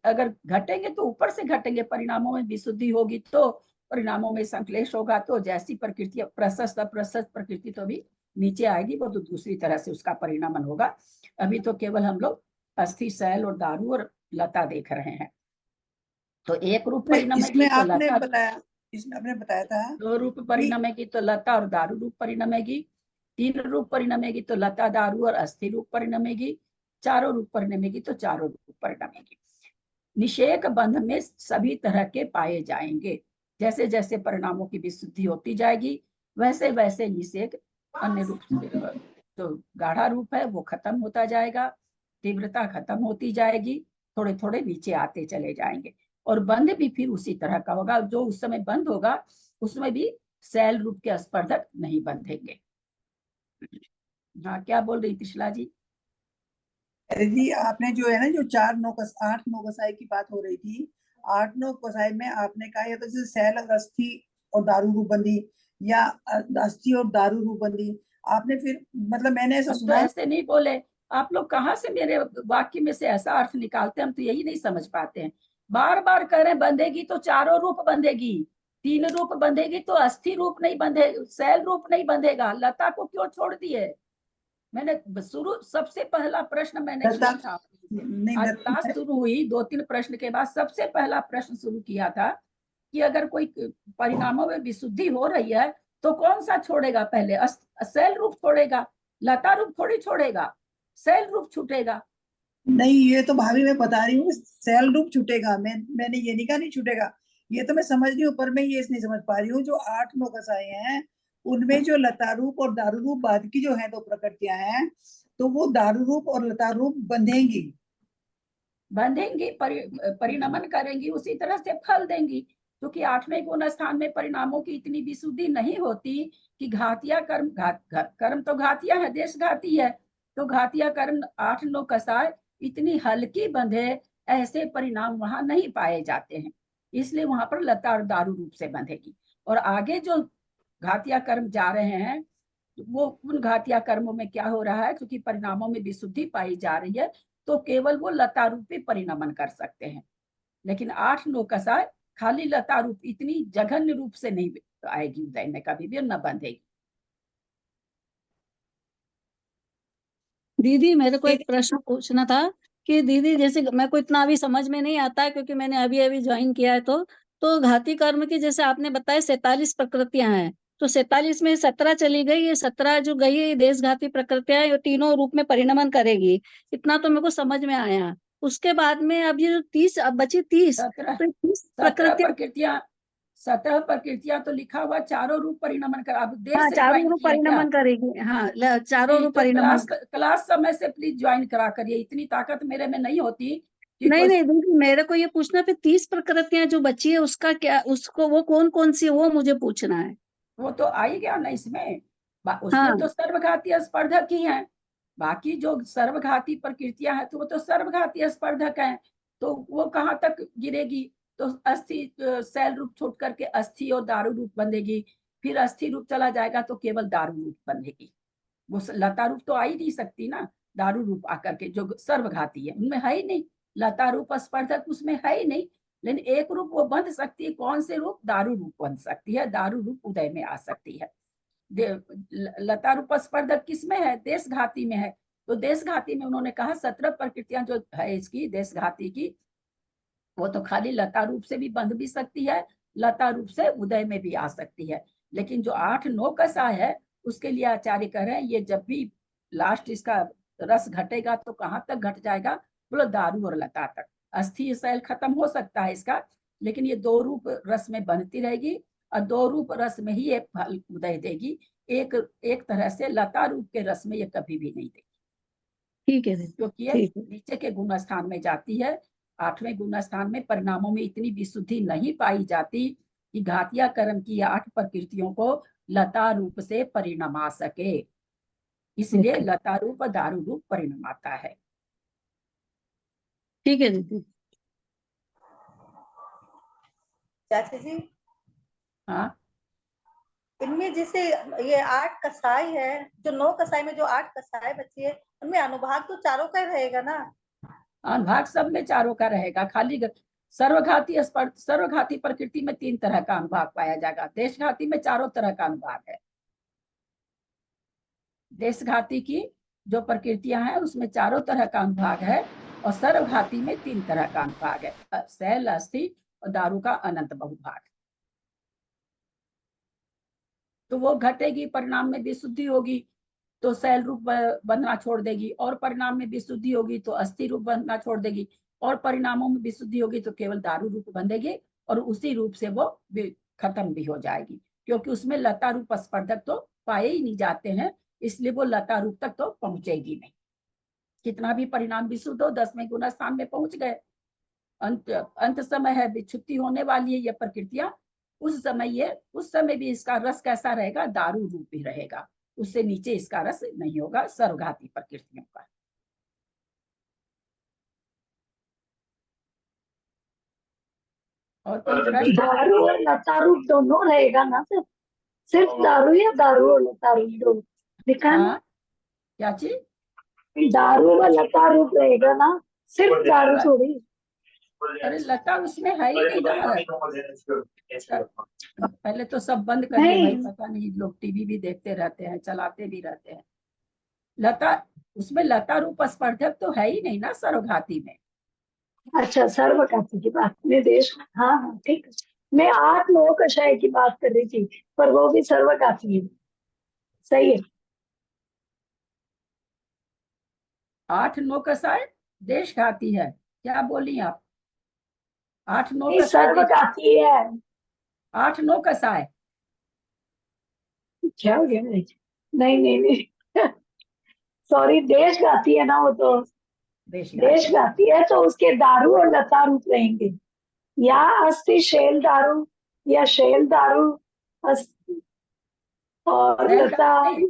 अगर घटेंगे तो ऊपर से घटेंगे, परिणामों में विशुद्धि होगी तो परिणामों में संश्लेष होगा, तो जैसी प्रकृति प्रशस्त अप्रशस्त प्रकृति तो भी नीचे आएगी, वो तो दूसरी तरह से उसका परिणामन होगा। अभी तो केवल हम लोग अस्थि शैल और दारू और लता देख रहे हैं। तो एक रूप परिणमेगी इसमें तो आपने लता, बताया, इसमें आपने बताया था दो रूप परिणमेगी तो लता और दारू रूप परिणमेगी, तीन रूप परिणमेगी तो लता दारू और अस्थि रूप परिणमेगी, चारों रूप परिणमेगी तो चारों रूप परिणमेगी। निषेक बंध में सभी तरह के पाए जाएंगे। जैसे जैसे परिणामों की विशुद्धि होती जाएगी वैसे वैसे निषेक अन्य रूप जो गाढ़ा रूप है वो खत्म होता जाएगा, तीव्रता खत्म होती जाएगी, थोड़े थोड़े नीचे आते चले जाएंगे। और बंध भी फिर उसी तरह का होगा, जो उस समय बंध होगा उसमें भी शैल रूप के स्पर्धक नहीं बंधेंगे। हाँ, क्या बोल रही त्रिशला जी? अरे जी, आपने जो है ना, जो 8 9 कसाई की बात हो रही थी, 8 9 कसाई में आपने कहा या तो जैसे शैल अस्थि और दारू रूपबंदी, या अस्थि और दारू रूपबंदी, आपने फिर मतलब मैंने ऐसा हम तो सुना ऐसे नहीं बोले। आप लोग कहाँ से मेरे वाक्य में से ऐसा अर्थ निकालते हैं, हम तो यही नहीं समझ पाते हैं। बार बार कह रहे हैं बंधेगी तो चारों रूप बंधेगी, तीन रूप बंधेगी तो अस्थि रूप नहीं बंधे, शैल रूप नहीं बंधेगा। लता को क्यों छोड़ दिए? मैंने शुरू सबसे पहला प्रश्न मैंने लता किया था, नहीं आज क्लास शुरू हुई 2 3 प्रश्न के बाद सबसे पहला प्रश्न शुरू किया था कि अगर कोई परिणामों में विशुद्धि हो रही है तो कौन सा छोड़ेगा? पहले शैल रूप छोड़ेगा, लता रूप थोड़ी छोड़ेगा, शैल रूप छूटेगा। नहीं, ये तो भाभी मैं बता रही हूँ, शैल रूप छूटेगा। मैंने ये नहीं कहा नहीं छूटेगा, ये तो मैं समझ रही हूँ, पर मैं ये नहीं समझ पा रही हूँ जो 8 9 कसाई हैं उनमें जो लता रूप और दारू रूप बाद की जो है दो प्रकृतियां हैं, तो वो दारू रूप और लता रूप बंधेंगी। बंधेंगी, परिणमन करेंगी, उसी तरह से फल देंगी। क्योंकि 8वें गुण स्थान में परिणामों की इतनी विशुद्धि नहीं होती कि घातिया कर्म, कर्म तो घातिया है, देश घाती है, तो घातिया कर्म 8 9 कसाय इतनी हल्की बंधे, ऐसे परिणाम वहां नहीं पाए जाते हैं। इसलिए वहां पर लता और दारू रूप से बंधेगी। और आगे जो घातिया कर्म जा रहे हैं वो उन घातिया कर्मों में क्या हो रहा है, क्योंकि परिणामों में विशुद्धि पाई जा रही है तो केवल वो लता रूपी परिणमन कर सकते हैं। लेकिन 8 9 कसाय खाली लता रूप इतनी जघन्य रूप से नहीं आएगी उदय में कभी भी, न बंधेगी। दीदी मेरे को एक प्रश्न पूछना था कि दीदी जैसे मेरे को इतना अभी समझ में नहीं आता है क्योंकि मैंने अभी अभी ज्वाइन किया है, तो घाती कर्म की जैसे आपने बताया 47 प्रकृतियां हैं, तो 47 में 17 चली गई, ये 17 जो गई है देश घाती प्रकृतियां, ये तीनों रूप में परिणमन करेगी, इतना तो मेरे को समझ में आया। उसके बाद में अब ये जो 30 अब बची 30, 17 तो 30 प्रकृतियां, 17 प्रकृतियां तो लिखा हुआ चारों रूप परिणमन कर। अब देर हाँ से चारों ज्वाइन रूप किए क्या? परिणमन करेगी, हाँ चारों नहीं रूप तो परिणमन। क्लास समय से प्लीज ज्वाइन करा करिए, इतनी ताकत मेरे में नहीं होती कि नहीं कोई। नहीं दीदी मेरे को ये पूछना, फिर 30 प्रकृतियां जो बची है उसका क्या, उसको वो कौन कौन सी है वो मुझे पूछना है। वो तो आ ही गया ना इसमें, उसमें हाँ तो सर्वघाती स्पर्धक ही हैं। बाकी जो सर्वघाती प्रकृतियां हैं तो वो तो सर्वघाती स्पर्धक हैं, तो वो कहाँ तक गिरेगी? तो अस्थि शैल रूप छोड़ करके अस्थि और दारू रूप बंधेगी, फिर अस्थि रूप चला जाएगा तो केवल दारू रूप बंधेगी। वो लता रूप तो आ ही नहीं सकती ना, दारू रूप आकर के जो सर्वघाती है उनमें है ही नहीं, लता रूप स्पर्धक उसमें है ही नहीं। लेकिन एक रूप वो बंध सकती है, कौन से रूप? दारू रूप बंध सकती है, दारू रूप उदय में आ सकती है। लता रूप स्पर्धक किसमें है? देश घाती में है। तो देश घाती में उन्होंने कहा 17 प्रकृतियां जो है इसकी देश घाती की, वो तो खाली लता रूप से भी बंध भी सकती है, लता रूप से उदय में भी आ सकती है। लेकिन जो 8 9 कसा है उसके लिए आचार्य कह रहे हैं ये जब भी लास्ट इसका रस घटेगा तो कहाँ तक घट जाएगा? बोलो दारू और लता तक। अस्थि शैल खत्म हो सकता है इसका, लेकिन ये दो रूप रस में बनती रहेगी और दो रूप रस में ही ये फल उदय देगी। एक एक तरह से लता रूप के रस में ये कभी भी नहीं देगी, ठीक है दीदी, क्योंकि ये ठीक है। नीचे के गुण स्थान में जाती है। 8वें गुण स्थान में परिणामों में इतनी विशुद्धि नहीं पाई जाती कि घातिया कर्म की 8 प्रकृतियों को लता रूप से परिणमा सके, इसलिए लता रूप दारू रूप परिणमाता है। ठीक है दीदी। चाची जी, हाँ, इनमें जैसे ये 8 कसाई है, जो 9 कसाई में जो 8 कसाई बची है, उनमें अनुभाग तो चारों का ही रहेगा ना? अनुभाग सब में चारों का रहेगा, खाली सर्वघाती सर्वघाती प्रकृति में 3 तरह का अनुभाग पाया जाएगा। देशघाती में चारों तरह का अनुभाग है। देशघाती की जो प्रकृतियां हैं उसमें चारों तरह का अनुभाग है, और सर्वघाती में 3 तरह का अनुभाग है, शैल, अस्थि और दारू का अनंत बहुभाग। तो वो घटेगी, परिणाम में विशुद्धि होगी तो शैल रूप बनना छोड़ देगी, और परिणाम में विशुद्धि होगी तो अस्थि रूप बनना छोड़ देगी, और परिणामों में विशुद्धि होगी तो केवल दारू रूप बनेगी, और उसी रूप से वो खत्म भी हो जाएगी, क्योंकि उसमें लता रूप स्पर्धक तो पाए ही नहीं जाते हैं, इसलिए वो लता रूप तक तो पहुंचेगी नहीं। कितना भी परिणाम विशुद्ध हो, 10वें गुना स्थान में पहुंच गए, अंत समय है, विच्छुत्ति होने वाली है ये प्रकृतियां, उस समय भी इसका रस कैसा रहेगा? दारू रूप ही रहेगा, उससे नीचे इसका रस नहीं होगा सर्वघाती प्रकृतियों का। और कोई प्रश्न? दारू और लता रूप दोनों रहेगा ना सर? सिर्फ दारू या दारू और लता रूप दोनों लिखा है ना? हाँ, क्या चीज? दारू व लता रूप रहेगा ना, सिर्फ दारू थोड़ी। अरे लता उसमें है ही नहीं ना। पहले तो सब बंद कर दिए भाई, नहीं, पता नहीं लोग टीवी भी देखते रहते हैं, चलाते भी रहते हैं। लता, उसमें लता रूप स्पर्धक तो है ही नहीं ना सर्वघाती में। अच्छा सर्वघाती की बात में देश, हाँ हाँ ठीक है। मैं 8-9 कषाय की बात कर रही थी, पर वो भी सर्वघाती है। सही है। 8-9 कसाय देशघाती है, क्या बोली आप? 8-9 नहीं, कसाय सर्वघाती है। 8-9 कसाय क्या हो गया? नहीं नहीं नहीं सॉरी, देशघाती है ना वो तो। देशघाती। देशघाती है तो उसके दारू और लता रूप रहेंगे, या अस्थि शैल दारू, या शैल दारू अस्थि और शैल लता। नहीं,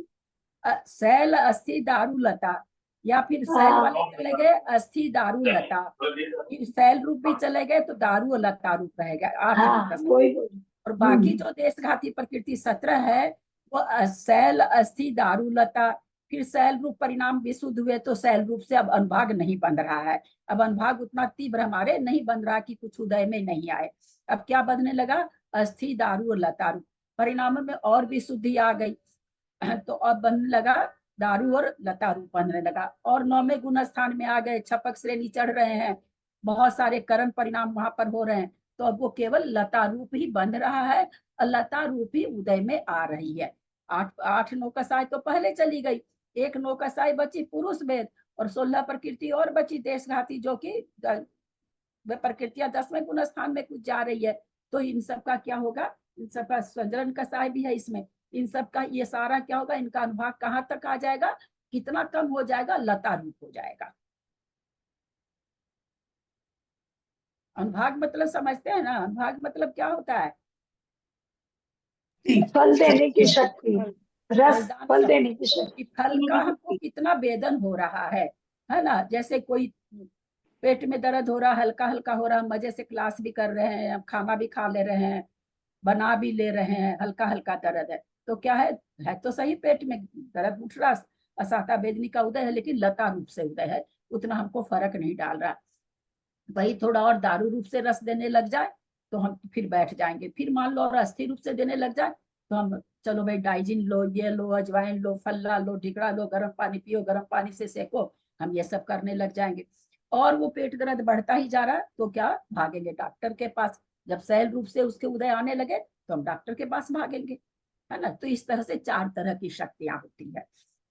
शैल, अस्थि, दारू, लता, या फिर शैल वाले चले गए, अस्थि, दारू, लता, फिर शैल रूप भी चले गए तो दारू और लता रूप रहेगा। 8 हाँ कसाय। वही। और बाकी जो देशघाती प्रकृति 17 है, वो शैल, अस्थि, दारू, लता, फिर शैल रूप परिणाम विशुद्ध हुए तो शैल रूप से अब अनुभाग नहीं बन रहा है। अब अनुभाग उतना तीव्र हमारे नहीं बन रहा कि कुछ उदय में नहीं आए। अब क्या बनने लगा? अस्थि, दारू और लता रूप, परिणाम में और विशुद्धि आ गई तो अब बनने लगा दारू और लता रूप बनने लगा, और 9वें गुण स्थान में आ गए, छपक श्रेणी चढ़ रहे हैं, बहुत सारे करण परिणाम वहां पर हो रहे हैं, तो अब वो केवल लता रूप ही बन रहा है, और लता रूप ही उदय में आ रही है। 8-9 कसाय तो पहले चली गई, 1-9 कसाय बची पुरुष वेद, और 16 प्रकृति और बची देशघाती, जो कि प्रकृतियां 10वें गुण स्थान में कुछ जा रही है। तो इन सब का क्या होगा? इन सब का स्वजन कसाय भी है इसमें, इन सब का ये सारा क्या होगा? इनका अनुभाग कहाँ तक आ जाएगा? कितना कम हो जाएगा? लता रूप हो जाएगा। अनुभाग मतलब समझते हैं ना? अनुभाग मतलब क्या होता है? फल देने की शक्ति, रस फलदान फल शक्ति, देने की शक्ति। कि फल का हमको कितना वेदन हो रहा है ना? जैसे कोई पेट में दर्द हो रहा, हल्का हल्का हो रहा, मजे से क्लास भी कर रहे हैं, खाना भी खा ले रहे हैं, बना भी ले रहे हैं, हल्का हल्का दर्द है, तो क्या है तो सही पेट में दर्द उठ रहा, असाता वेदनी का उदय है, लेकिन लता रूप से उदय है, उतना हमको फर्क नहीं डाल रहा। वही थोड़ा और दारू रूप से रस देने लग जाए तो हम फिर बैठ जाएंगे, फिर मान लो और अस्थि रूप से देने लग जाए तो हम चलो भाई डाइजिन लो, ये लो, अजवाइन लो, फल्ला लो, ढिकड़ा लो, गर्म पानी पियो, गर्म पानी से सेको, हम ये सब करने लग जाएंगे। और वो पेट दर्द बढ़ता ही जा रहा है तो क्या भागेंगे? डॉक्टर के पास। जब शैल रूप से उसके उदय आने लगे तो हम डॉक्टर के पास भागेंगे, है ना? तो इस तरह से 4 तरह की शक्तियां होती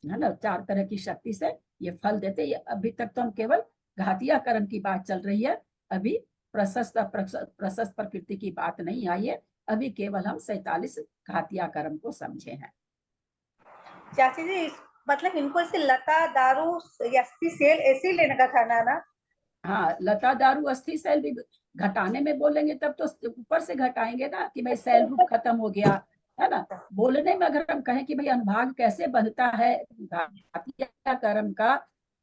है ना? 4 तरह की शक्ति से ये फल देते। ये अभी तक तो हम केवल घातिया कर्म की बात चल रही है, अभी प्रशस्त प्रकृति की बात नहीं आई है, अभी केवल हम 47 घातिया कर्म को समझे हैं। चाची जी, मतलब इनको ऐसे लता, दारू, अस्थि, सेल ऐसे ही लेने का खाना है ना? हाँ, लता, दारू, अस्थि, शैल भी घटाने में बोलेंगे तब तो ऊपर से घटाएंगे ना, कि भाई शैल रूप खत्म हो गया, है ना। बोलने में अगर हम कहें कि भाई अनुभाग कैसे बनता है घातिया कर्म का,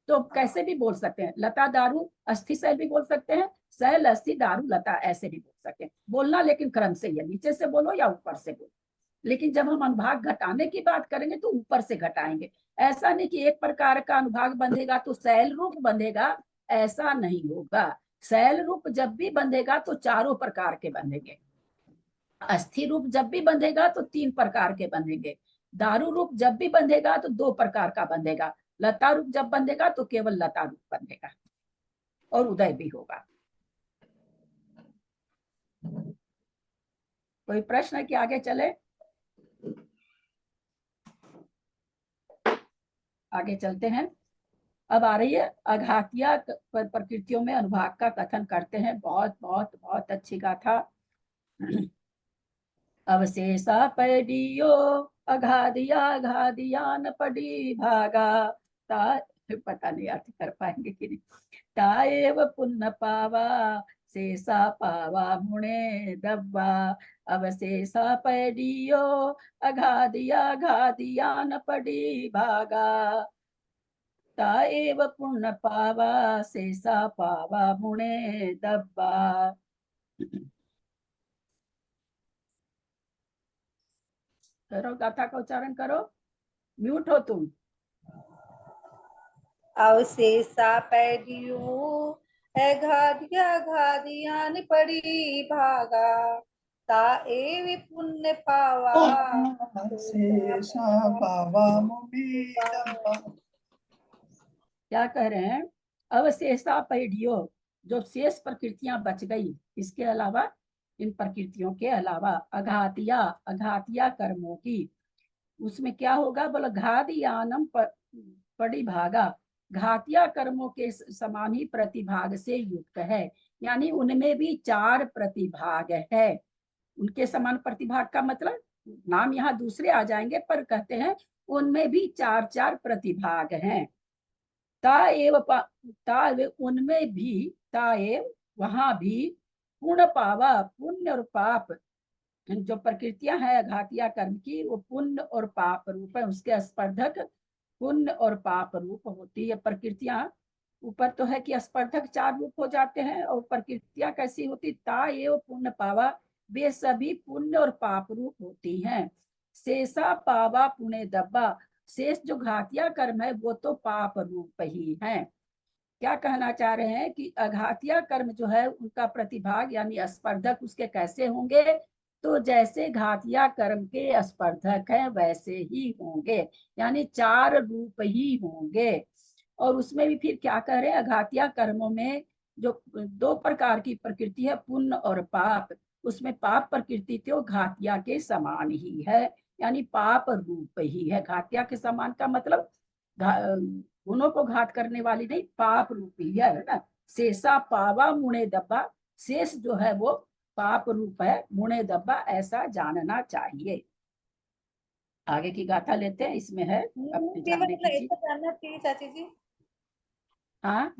तो कैसे भी बोल सकते हैं, लता दारू अस्थि शैल भी बोल सकते हैं, शैल अस्थि दारू लता ऐसे भी बोल सकते हैं। बोलना लेकिन क्रम से ही है, नीचे से बोलो या ऊपर से बोलो। लेकिन जब हम अनुभाग घटाने की बात करेंगे तो ऊपर से घटाएंगे। ऐसा नहीं कि एक प्रकार का अनुभाग बंधेगा तो शैल रूप बंधेगा, ऐसा नहीं होगा। शैल रूप जब भी बंधेगा तो चारों प्रकार के बंधेंगे। अस्थि रूप जब भी बंधेगा तो 3 प्रकार के बंधेंगे। दारू रूप जब भी बंधेगा तो 2 प्रकार का बंधेगा। लता रूप जब बंधेगा तो केवल लता रूप बंधेगा और उदय भी होगा। कोई प्रश्न है कि आगे चले? आगे चलते हैं। अब आ रही है अघातिया प्रकृतियों में अनुभाग का कथन करते हैं। बहुत बहुत बहुत अच्छी गाथा। अवशेषा पैडियो अघादिया न पड़ी भागा ता, पता नहीं अर्थ कर पाएंगे कि नहीं। ताएव पुण्य पावा शेषा पावा मुणे दब्बा। अवशेषा पैडियो अघादिया न पड़ी भागा ताएव पुण्य पावा शेषा पावा मुणे दब्बा। करो गाथा का उच्चारण करो। म्यूट हो तुम। अवशेषा पैडियो घादिया न पड़ी भागा ताए पुण्य पावा शेषा पावा मुनि दब्बा। क्या कह रहे हैं? अवशेषा पैडियो, जो शेष प्रकृतियां बच गई, इसके अलावा, इन प्रकृतियों के अलावा, अघातिया कर्मों की, उसमें क्या होगा? बोला घादियानम पड़ी भागा, घातिया कर्मों के समान ही प्रतिभाग से युक्त है। यानी उनमें भी 4 प्रतिभाग है। उनके समान प्रतिभाग का मतलब, नाम यहाँ दूसरे आ जाएंगे, पर कहते हैं उनमें भी 4 प्रतिभाग हैं। उनमें भी, ताएव वहां भी, पुण्य पावा, पुण्य और पाप, जो प्रकृतियां हैं घातिया कर्म की, वो पुण्य और पाप रूप है। उसके स्पर्धक पुण्य और पाप रूप होती है प्रकृतियां। ऊपर तो है कि स्पर्धक 4 रूप हो जाते हैं, और प्रकृतियां कैसी होती? ताएव पुण्य पावा, वे सभी पुण्य और पाप रूप होती हैं। शेषा पावा पुण्य दब्बा, शेष जो घातिया कर्म है वो तो पाप रूप ही है। क्या कहना चाह रहे हैं कि अघातिया कर्म जो है उनका प्रतिभाग यानी स्पर्धक उसके कैसे होंगे? तो जैसे घातिया कर्म के स्पर्धक हैं वैसे ही होंगे, यानी 4 रूप ही होंगे। और उसमें भी फिर क्या कह रहे हैं? अघातिया कर्मों में जो 2 प्रकार की प्रकृति है, पुण्य और पाप, उसमें पाप प्रकृति तो घातिया के समान ही है, यानी पाप रूप ही है। घातिया के समान का मतलब गुणों को घात करने वाली नहीं, पाप रूपी है ना। शेषा पावा मुणे दब्बा, शेष जो है वो पाप रूप है, मुणे दब्बा ऐसा जानना चाहिए। आगे की गाथा लेते हैं, इसमें है अपने जानने की चीज। जानना चाहिए चाची जी। हाँ,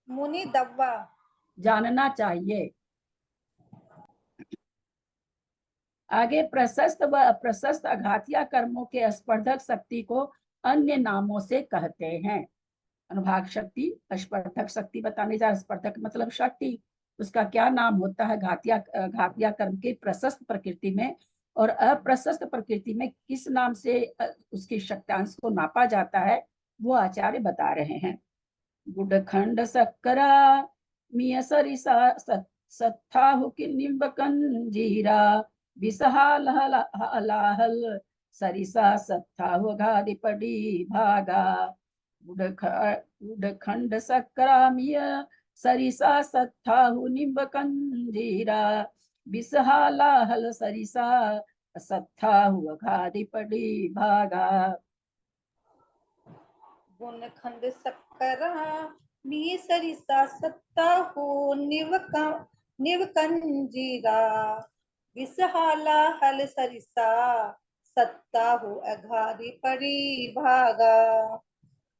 मुनि दब्बा जानना चाहिए। आगे प्रशस्त व अप्रशस्त अघातिया कर्मों के स्पर्धक शक्ति को अन्य नामों से कहते हैं। अनुभाग शक्ति, स्पर्धक शक्ति बताने जा, स्पर्धक मतलब शक्ति, उसका क्या नाम होता है घातिया कर्म की प्रशस्त प्रकृति में, और अप्रशस्त प्रकृति में किस नाम से उसकी शक्तांश को नापा जाता है, वो आचार्य बता रहे हैं। गुडखंड सक्करा मिय सरिसा सत्थाहु कि निम्बकंजीरा विसहालाहल सरिसा सत्थाहु घादिपड़ी भागा। गुडखंड सक्रामिय सरिसा सत्थाहु निम्बकंजीरा विसहालाहल सरिसा सत्थाहु घादिपड़ी भागा। गुणखंड सक्करा मी सरिसा सत्ता हो निवकंजीरा विसहाला हल सरिसा सत्ता हो अघारी पड़ी भागा।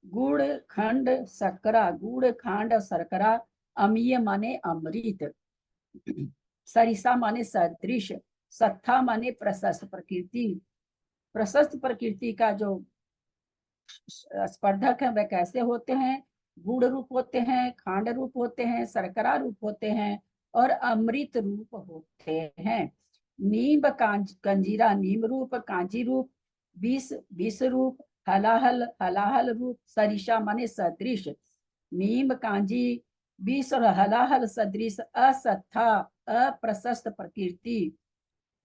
गुड़ खंड सकरा, गुड़ खांड और शर्करा, अमीय माने अमृत, सरिसा माने सदृश, सत्था माने प्रशस्त प्रकृति। प्रशस्त प्रकृति का जो स्पर्धक है वह कैसे होते हैं? गुड़ रूप होते हैं, खांड रूप होते हैं, शर्करा रूप होते हैं और अमृत रूप होते हैं। नींब कंजीरा नीम रूप, कांजी रूप, विष विष रूप, हलाहल हलाहल रूप, सरिषा माने सदृश। नीम कांजी विष और हलाहल सदृश असत्था अप्रशस्त प्रकृति।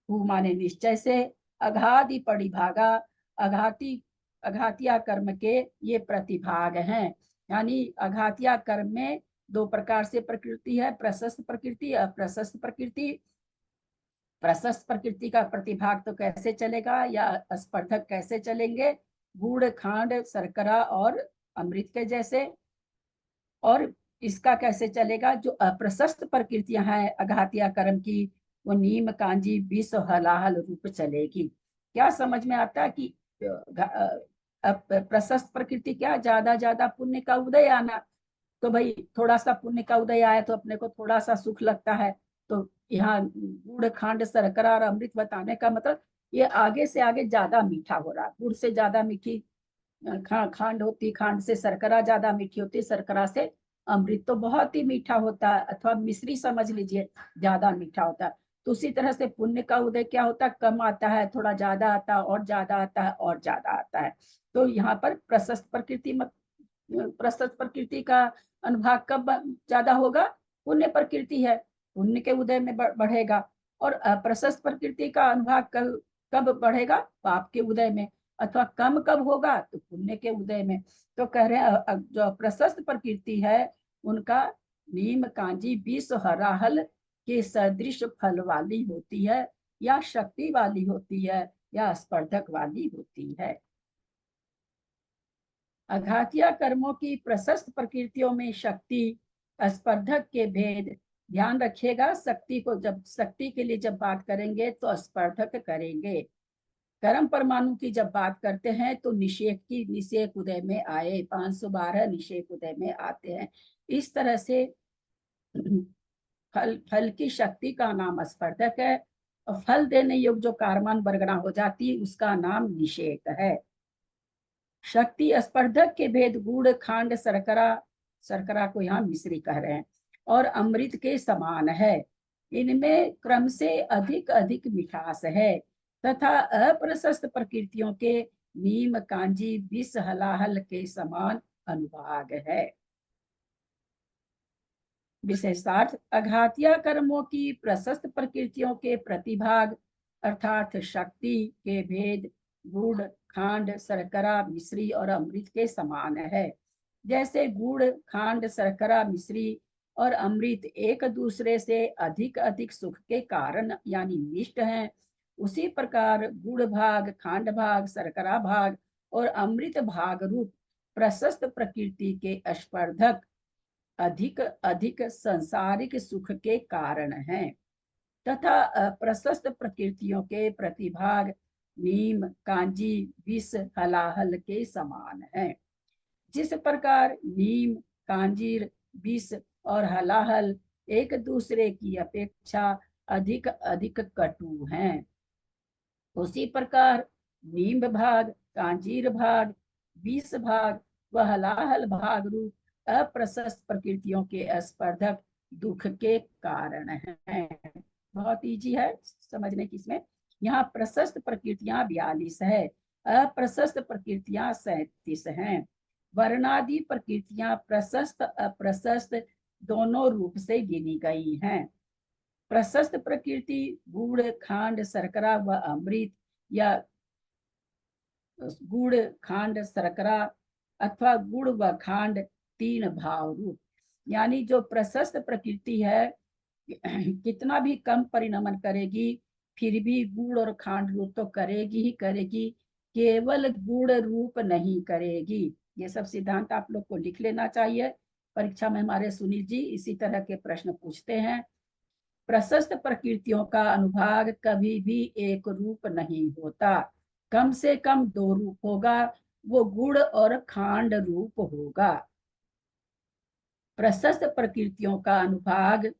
हु माने निश्चय से, अघादि परिभागा अघाती अघातिया कर्म के ये प्रतिभाग हैं। यानी अघातिया कर्म में दो प्रकार से प्रकृति है, प्रशस्त प्रकृति, अप्रशस्त प्रकृति। प्रशस्त प्रकृति का प्रतिभाग तो कैसे चलेगा या स्पर्धक कैसे चलेंगे? गुड़, खांड, शर्करा और अमृत के जैसे। और इसका कैसे चलेगा? जो अप्रशस्त प्रकृतियां हैं अघातिया कर्म की, वो नीम कांजी विष हलाहल रूप चलेगी। क्या समझ में आता है कि प्रशस्त प्रकृति क्या? ज्यादा पुण्य का उदय आना। तो भाई थोड़ा सा पुण्य का उदय आया तो अपने को थोड़ा सा सुख लगता है। तो यहाँ गुड़, खांड, शर्करा और अमृत बताने का मतलब ये आगे से आगे ज्यादा मीठा हो रहा है। गुड़ से ज्यादा मीठी खांड होती, खांड से शर्करा ज्यादा मीठी होती, शर्करा से अमृत तो बहुत ही मीठा होता है, अथवा मिश्री समझ लीजिए ज्यादा मीठा होता है। तो उसी तरह से पुण्य का उदय क्या होता है? कम आता है, थोड़ा ज्यादा आता है, और ज्यादा आता है, और ज्यादा आता है। तो यहाँ पर प्रशस्त प्रकृति का अनुभाग कब ज्यादा होगा? पुण्य प्रकृति है, पुण्य के उदय में बढ़ेगा। और अप्रशस्त प्रकृति का अनुभाग कब बढ़ेगा? पाप के उदय में। अथवा कम कब होगा? तो पुण्य के उदय में। तो कह रहे हैं जो प्रशस्त प्रकृति है उनका नीम कांजी विष हलाहल के सदृश फल वाली होती है, या शक्ति वाली होती है, या स्पर्धक वाली होती है। अघातिया कर्मों की प्रशस्त प्रकृतियों में शक्ति स्पर्धक के भेद ध्यान रखिएगा। शक्ति के लिए जब बात करेंगे तो स्पर्धक करेंगे। कर्म परमाणु की जब बात करते हैं तो निषेक उदय में आए, 512 निषेक उदय में आते हैं। इस तरह से फल की शक्ति का नाम स्पर्धक है, और फल देने योग्य जो कारमान बरगना हो जाती है उसका नाम निषेक है। शक्ति स्पर्धक के भेद गुड़, खांड, शर्करा को यहाँ मिश्री कह रहे हैं, और अमृत के समान है। इनमें क्रम से अधिक मिठास है, तथा अप्रशस्त प्रकृतियों के नीम कांजी विष हलाहल के समान अनुभाग है। विशेषार्थ अघातिया कर्मों की प्रशस्त प्रकृतियों के प्रतिभाग अर्थात शक्ति के भेद गुड़, खांड, शर्करा, मिश्री और अमृत के समान है। जैसे गुड़, खांड, शर्करा, मिश्री और अमृत एक दूसरे से अधिक सुख के कारण यानी मिष्ट हैं, उसी प्रकार गुड़ भाग, खांड भाग, शर्करा भाग और अमृत भाग रूप प्रशस्त प्रकृति के स्पर्धक अधिक सांसारिक सुख के कारण हैं, तथा अप्रशस्त प्रकृतियों के प्रतिभाग नीम, कांजी, विष, हलाहल के समान है। जिस प्रकार नीम, कांजीर, विष और हलाहल एक दूसरे की अपेक्षा अधिक कटु हैं, उसी प्रकार नीम भाग, कांजीर भाग, विष भाग व हलाहल भाग रूप अप्रशस्त प्रकृतियों के स्पर्धक दुख के कारण हैं। बहुत इजी है समझने की। इसमें यहाँ प्रशस्त प्रकृतियां 42 है, अप्रशस्त प्रकृतियां 37 हैं। वर्णादि प्रकृतियां प्रशस्त अप्रशस्त दोनों रूप से गिनी गई हैं। प्रशस्त प्रकृति गुड़, खांड, शर्करा व अमृत, या गुड़, खांड, शर्करा अथवा गुड़ व खांड तीन भाव रूप। यानी जो प्रशस्त प्रकृति है कितना भी कम परिणमन करेगी फिर भी गुड़ और खांड रूप तो करेगी ही करेगी, केवल गुड़ रूप नहीं करेगी। ये सब सिद्धांत आप लोग को लिख लेना चाहिए। परीक्षा में हमारे सुनील जी इसी तरह के प्रश्न पूछते हैं। प्रशस्त प्रकृतियों का अनुभाग कभी भी एक रूप नहीं होता, कम से कम 2 रूप होगा, वो गुड़ और खांड रूप होगा। प्रशस्त प्रकृतियों का अनुभाग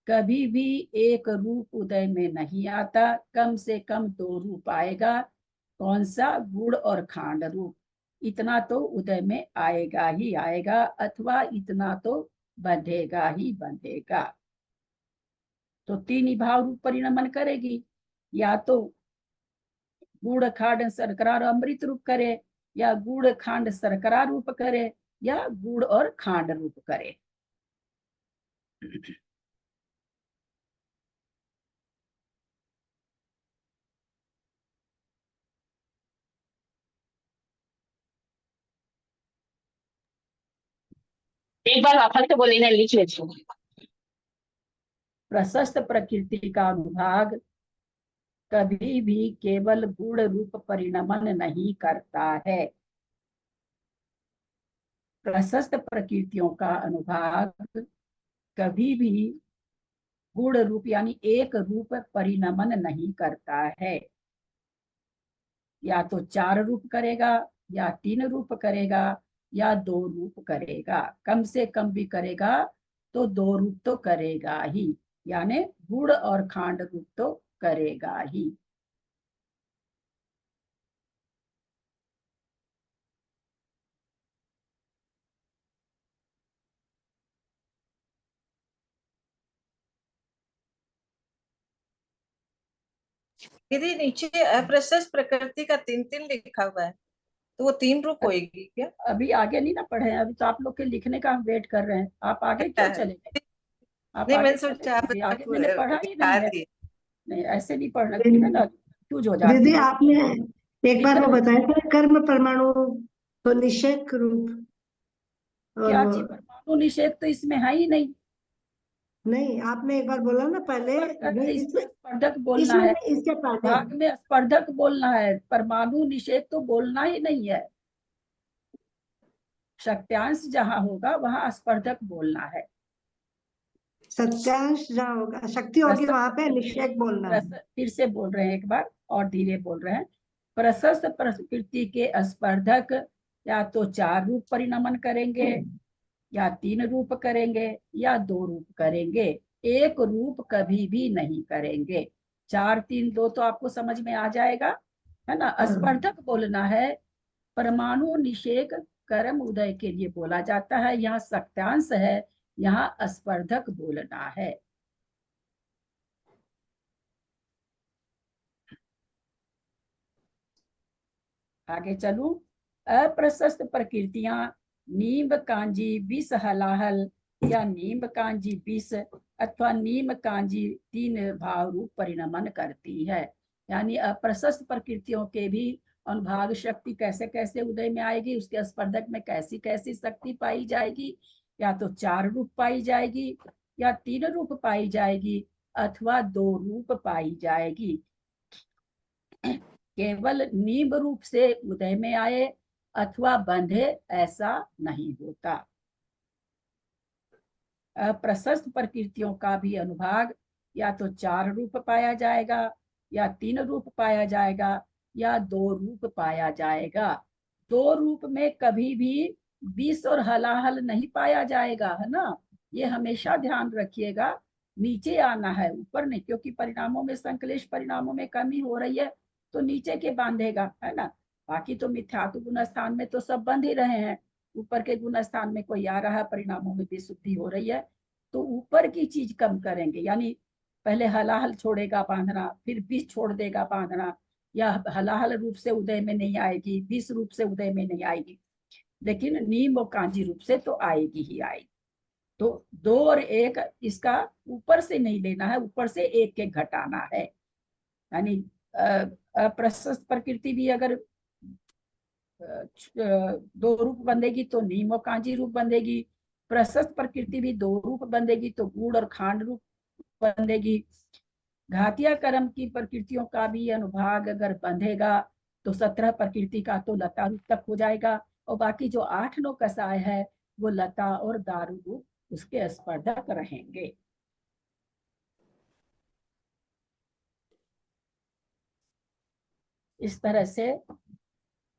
कभी भी एक रूप उदय में नहीं आता, कम से कम दो रूप आएगा। कौन सा? गुड़ और खांड रूप। इतना तो उदय में आएगा ही आएगा, अथवा इतना तो बंधेगा ही बंधेगा। तो तीन ही भाव रूप परिणमन करेगी, या तो गुड़ खांड शर्करा और अमृत रूप करे, या गुड़ खांड शर्करा रूप करे, या गुड़ और खांड रूप करे। एक बार वापस से बोले ना, लिख लेती हूँ। प्रशस्त प्रकृति का अनुभाग कभी भी केवल गुण रूप परिणमन नहीं करता है। प्रशस्त प्रकृतियों का अनुभाग कभी भी गुण रूप यानी एक रूप परिणमन नहीं करता है। या तो चार रूप करेगा, या तीन रूप करेगा, या दो रूप करेगा। कम से कम भी करेगा तो दो रूप तो करेगा ही, यानी गुड़ और खांड रूप तो करेगा ही। दीदी नीचे अप्रशस्त प्रकृति का 3 3 लिखा हुआ है, तो वो 3 रूप होएगी क्या? अभी आगे नहीं ना पढ़े हैं, अभी तो आप लोग के लिखने का हम वेट कर रहे हैं। आप आगे क्यों चले गए? आप नहीं, आगे मैंने चले सोचा आप जाइए, आगे मैंने पढ़ा ही लिखा नहीं है। दिए। नहीं, ऐसे नहीं पढ़ना चाहिए ना, कंफ्यूज हो जाती दीदी है। आपने एक बार वो बताया था कर्म परमाणु तो निषेक रूप, और क्या वो चीज? परमाणु निषेध तो इसमें है ही नहीं। नहीं, आपने एक बार बोला ना पहले, नहीं इसमें इसमें स्पर्धक बोलना इसमें है, नहीं, इसके पहले भाग में स्पर्धक बोलना है। परमाणु निषेध तो बोलना ही नहीं है। शक्त्यांश जहां होगा वहां स्पर्धक बोलना है। सत्यांश जहाँ होगा, शक्ति होगी वहां पे निषेक बोलना है। फिर से बोल रहे हैं एक बार, और धीरे बोल रहे हैं। प्रशस्त प्रकृति के स्पर्धक या तो चार रूप परिणमन करेंगे, या तीन रूप करेंगे, या दो रूप करेंगे। एक रूप कभी भी नहीं करेंगे। 4 3 2 तो आपको समझ में आ जाएगा, है ना। स्पर्धक बोलना है। परमाणु निषेक कर्म उदय के लिए बोला जाता है। यहाँ शक्त्यांश है, यहाँ स्पर्धक बोलना है। आगे चलूं। अप्रशस्त प्रकृतियां नीम कांजी विष हलाहल, या नीम कांजी विष अथवा नीम कांजी तीन भाव रूप परिणमन करती है। यानी अप्रशस्त प्रकृतियों के भी अनुभाग शक्ति कैसे कैसे उदय में आएगी, उसके स्पर्धक में कैसी कैसी शक्ति पाई जाएगी। या तो चार रूप पाई जाएगी, या तीन रूप पाई जाएगी, अथवा दो रूप पाई जाएगी। केवल नींब रूप से उदय में आए अथवा बंधे, ऐसा नहीं होता। अप्रशस्त प्रकृतियों का भी अनुभाग या तो चार रूप पाया जाएगा, या तीन रूप पाया जाएगा, या दो रूप पाया जाएगा। दो रूप में कभी भी विष और हलाहल नहीं पाया जाएगा, है ना। ये हमेशा ध्यान रखिएगा। नीचे आना है, ऊपर नहीं, क्योंकि परिणामों में संकलेश परिणामों में कमी हो रही है तो नीचे के बांधेगा, है ना। बाकी तो मिथ्यात्व गुण स्थान में तो सब बंध ही रहे हैं। ऊपर के गुण स्थान में कोई आ रहा है, परिणामों में विशुद्धि हो रही है, तो ऊपर की चीज कम करेंगे। यानी पहले हलाहल छोड़ेगा बांधना, फिर विष छोड़ देगा बांधना, या हलाहल रूप से उदय में नहीं आएगी, विष रूप से उदय में नहीं आएगी, लेकिन नीम और कांजी रूप से तो आएगी ही आएगी। तो दो और एक, इसका ऊपर से नहीं लेना है, ऊपर से एक के घटाना है। यानी अप्रशस्त प्रकृति भी अगर दो रूप बंधेगी तो नीम और कांजी रूप बंधेगी। प्रशस्त प्रकृति भी दो रूप बंधेगी तो गुड़ और खांड रूप बंधेगी। घातिया कर्म की प्रकृतियों का भी अनुभाग अगर बंधेगा तो 17 प्रकृति का तो लता रूप तक हो जाएगा, और बाकी जो 8 9 कसाय है वो लता और दारू रूप उसके स्पर्धक रहेंगे। इस तरह से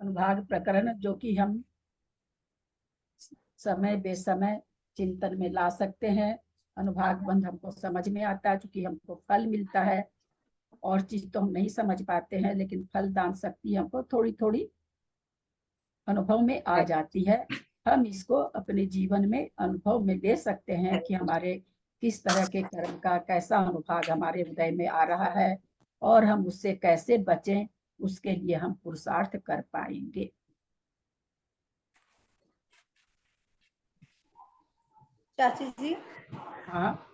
अनुभाग प्रकरण, जो कि हम समय बेसमय चिंतन में ला सकते हैं, अनुभाग बंध हमको समझ में आता है, क्योंकि हमको फल मिलता है। और चीज तो हम नहीं समझ पाते हैं, लेकिन फल दान शक्ति हमको थोड़ी थोड़ी अनुभव में आ जाती है। हम इसको अपने जीवन में अनुभव में ले सकते हैं कि हमारे किस तरह के कर्म का कैसा अनुभाग हमारे हृदय में आ रहा है, और हम उससे कैसे बचें, उसके लिए हम पुरुषार्थ कर पाएंगे। चाची जी, हाँ,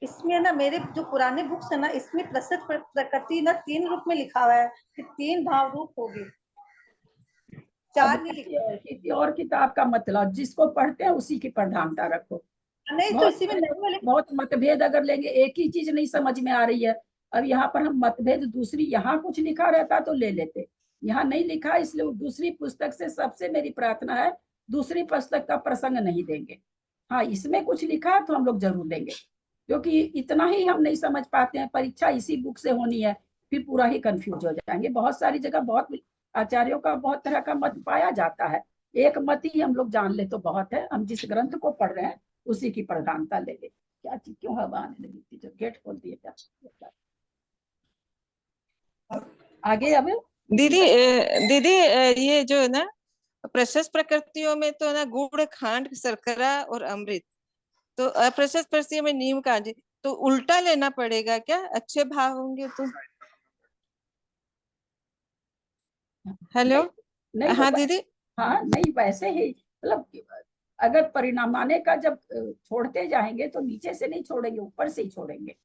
इसमें ना मेरे जो पुराने बुक्स है ना, इसमें प्रसिद्ध प्रकृति ना 3 रूप में लिखा हुआ है कि 3 भाव रूप होगी, 4 नहीं लिखा। किसी और किताब का मतलब जिसको पढ़ते हैं उसी की प्रधानता रखो। नहीं तो बहुत इसी में नहीं वाले बहुत मतभेद अगर लेंगे, एक ही चीज नहीं समझ में आ रही है, अब यहाँ पर हम मतभेद दूसरी, यहाँ कुछ लिखा रहता तो ले लेते, यहाँ नहीं लिखा, इसलिए दूसरी पुस्तक से सबसे मेरी प्रार्थना है दूसरी पुस्तक का प्रसंग नहीं देंगे। हाँ, इसमें कुछ लिखा है तो हम लोग जरूर लेंगे, क्योंकि इतना ही हम नहीं समझ पाते हैं। परीक्षा इसी बुक से होनी है, फिर पूरा ही कंफ्यूज हो जाएंगे। बहुत सारी जगह बहुत आचार्यों का बहुत तरह का मत पाया जाता है, एक मत ही हम लोग जान ले तो बहुत है। हम जिस ग्रंथ को पढ़ रहे हैं उसी की प्रधानता ले ले। क्या चीज क्यों हवा आने लगी थी, जब गेट खोल दिए क्या? आगे अब दीदी दीदी ये जो है ना प्रशस्त प्रकृतियों में तो ना गुड़, खांड, शर्करा और अमृत, तो अप्रशस्त प्रकृतियों में नीम, कांजी, तो उल्टा लेना पड़ेगा क्या? अच्छे भाव होंगे तो। हेलो, नहीं हाँ तो दीदी। हाँ, नहीं वैसे ही मतलब अगर परिणाम आने का जब छोड़ते जाएंगे तो नीचे से नहीं छोड़ेंगे, ऊपर से ही छोड़ेंगे।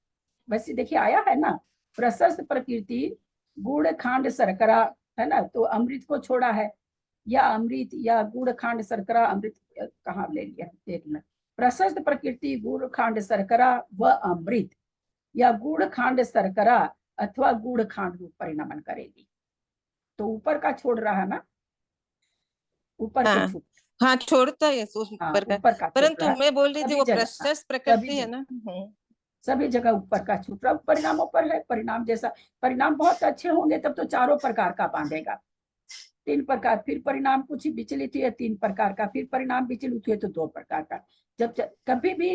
वैसे देखिए आया है ना, प्रशस्त प्रकृति गुड़ खांड शर्करा, है ना, तो अमृत को छोड़ा है, या अमृत या गुड़ खांड शर्करा, अमृत कहाँ ले लिया, एक मिनट। प्रशस्त प्रकृति गुड़ खांड शर्करा व अमृत, या गुड़ खांड शर्करा अथवा गुड़ खांड रूप परिणमन करेगी। तो ऊपर का छोड़ रहा है ना, ऊपर हाँ को छूट, हाँ, छोड़ता है हाँ ऊपर का, ऊपर का छूट परंतु रहा है मैं बोल रही थी सभी वो जगह, प्रशस्त सभी प्रकृति है जगह, ना। सभी जगह ऊपर का छूट रहा। परिणामों पर है, परिणाम जैसा परिणाम बहुत अच्छे होंगे तब तो चारों प्रकार का बांधेगा। 3 प्रकार, फिर परिणाम कुछ विचलित हुए 3 प्रकार का, फिर परिणाम विचलित हुए तो 2 प्रकार का। जब कभी भी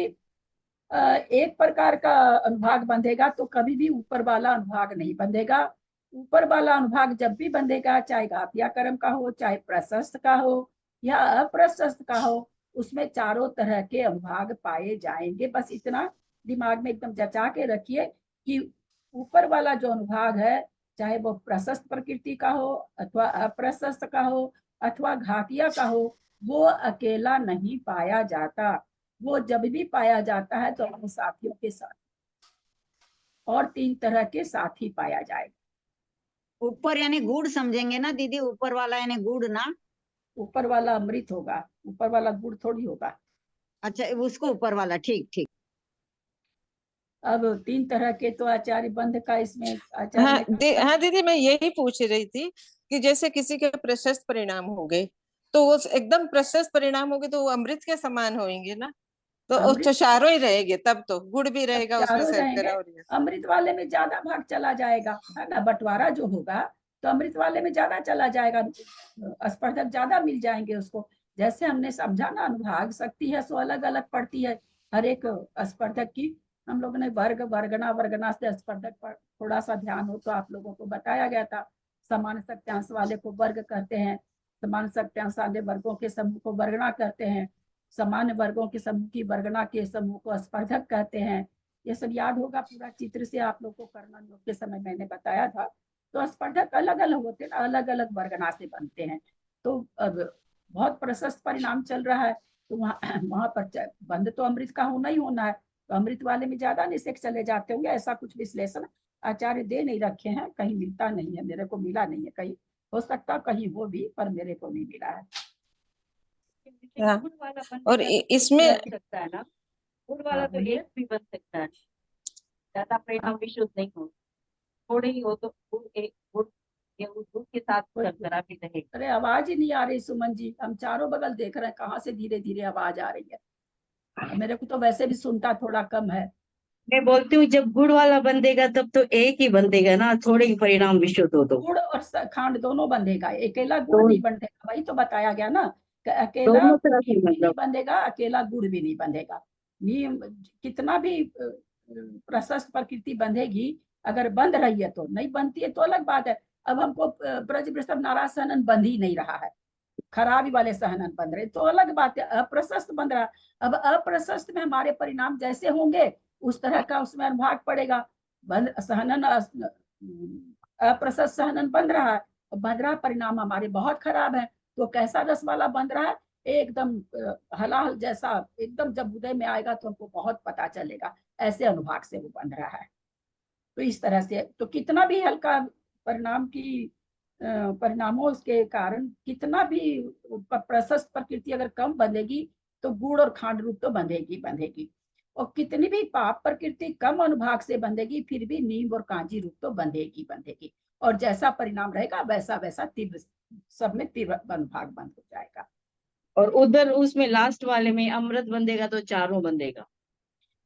एक प्रकार का अनुभाग बंधेगा तो कभी भी ऊपर वाला अनुभाग नहीं बंधेगा। ऊपर वाला अनुभाग जब भी बंधेगा, चाहे घातिया कर्म का हो, चाहे प्रशस्त का हो या अप्रशस्त का हो, उसमें चारों तरह के अनुभाग पाए जाएंगे। बस इतना दिमाग में एकदम जचा के रखिए कि ऊपर वाला जो अनुभाग है, चाहे वो प्रशस्त प्रकृति का हो अथवा अप्रशस्त का हो अथवा घातिया का हो, वो अकेला नहीं पाया जाता। वो जब भी पाया जाता है तो अपने साथियों के साथ, और 3 तरह के साथी पाया जाएगा। ऊपर यानी गुड़ समझेंगे ना दीदी, ऊपर वाला यानी गुड़ ना। ऊपर वाला अमृत होगा, ऊपर वाला गुड़ थोड़ी होगा। अच्छा, उसको ऊपर वाला, ठीक ठीक। अब 3 तरह के तो आचार्य बंध का इसमें हाँ आचार्य ने हाँ दीदी, मैं यही पूछ रही थी कि जैसे किसी के प्रशस्त परिणाम हो गए, तो वो एकदम प्रशस्त परिणाम हो गए तो वो अमृत के समान होंगे ना, तो वो अमृत चारों ही रहेंगे, तब तो गुड़ भी जब रहेगा उसमें, चारों रहेंगे, शर्करा और ये सब। अमृत वाले में ज्यादा भाग चला जाएगा, है ना, बंटवारा जो होगा तो अमृत वाले में ज्यादा चला जाएगा, स्पर्धक ज्यादा मिल जाएंगे उसको। जैसे हमने समझा ना, अनुभाग शक्ति है सो अलग अलग पड़ती है हर एक स्पर्धक की। हम लोगों ने वर्ग वर्गना वर्गना से स्पर्धक पर थोड़ा सा ध्यान हो तो आप लोगों को बताया गया था। समान शक्त्यांश वाले को वर्ग कहते हैं, समान शक्त्यांश वाले वर्गों के समूह को वर्गना कहते हैं, समान वर्गों के समूह की वर्गना के समूह को स्पर्धक कहते हैं। ये सब याद होगा, पूरा चित्र से आप लोग को करना योग के समय मैंने बताया था। तो स्पर्धक अलग अलग होते हैं, अलग अलग वर्गना से बनते हैं। तो अब बहुत प्रशस्त परिणाम चल रहा है, तो वहां पर बंद तो अमृत का होना ही होना है, तो अमृत वाले में ज्यादा निषेक चले जाते होंगे। ऐसा कुछ विश्लेषण आचार्य दे नहीं रखे हैं, कहीं मिलता नहीं है, मेरे को मिला नहीं है, कहीं हो सकता कहीं हो भी, पर मेरे को नहीं मिला है। हाँ, और इसमें बन सकता है ना, गुड़ वाला तो एक भी बन सकता है, ज्यादा परिणाम विशुद्ध नहीं हो, थोड़े ही हो तो गुड़ एक गुड़ या दूध के साथ शर्करा भी रहेगा। अरे आवाज ही नहीं आ रही सुमन जी, हम चारों बगल देख रहे हैं कहाँ से धीरे धीरे आवाज आ रही है। मेरे को तो वैसे भी सुनता थोड़ा कम है। मैं बोलती हूँ जब गुड़ वाला बंधेगा तब तो एक ही बंधेगा ना, थोड़े ही परिणाम विशुद्ध हो तो। गुड़ और खांड दोनों बंधेगा, अकेला गुड़ नहीं बंधेगा, वही तो बताया गया ना, अकेला दोनों तरह से भी नहीं मतलब बंधेगा, अकेला गुड़ भी नहीं बंधेगा। नियम कितना भी प्रशस्त प्रकृति बंधेगी, अगर बंध रही है तो, नहीं बनती है तो अलग बात है। अब हमको ब्रज वृषभ नाराज सहनन बंध ही नहीं रहा है, खराबी वाले सहनन बंध रहे तो अलग बात है, अप्रशस्त बंध रहा। अब अप्रशस्त में हमारे परिणाम जैसे होंगे उस तरह का उसमें अनुभाग पड़ेगा। सहनन अप्रशस्त सहनन बंध रहा है, बंध रहा परिणाम हमारे बहुत खराब है। तो कैसा रस वाला बंध रहा है, एकदम हलाहल जैसा, एकदम जब उदय में आएगा तो हमको बहुत पता चलेगा, ऐसे अनुभाग से वो बंध रहा है। तो इस तरह से तो कितना भी हल्का परिणाम की परिणामों के कारण कितना भी प्रशस्त प्रकृति अगर कम बंधेगी तो गुड़ और खांड रूप तो बंधेगी। और कितनी भी पाप प्रकृति कम अनुभाग से बंधेगी फिर भी नीम और कांजी रूप तो बंधेगी। और जैसा परिणाम रहेगा वैसा वैसा तीव्र, सब में तीव्र अनुभाग बंद हो जाएगा। और उधर उसमें लास्ट वाले में अमृत बंधेगा तो चारों बंधेगा।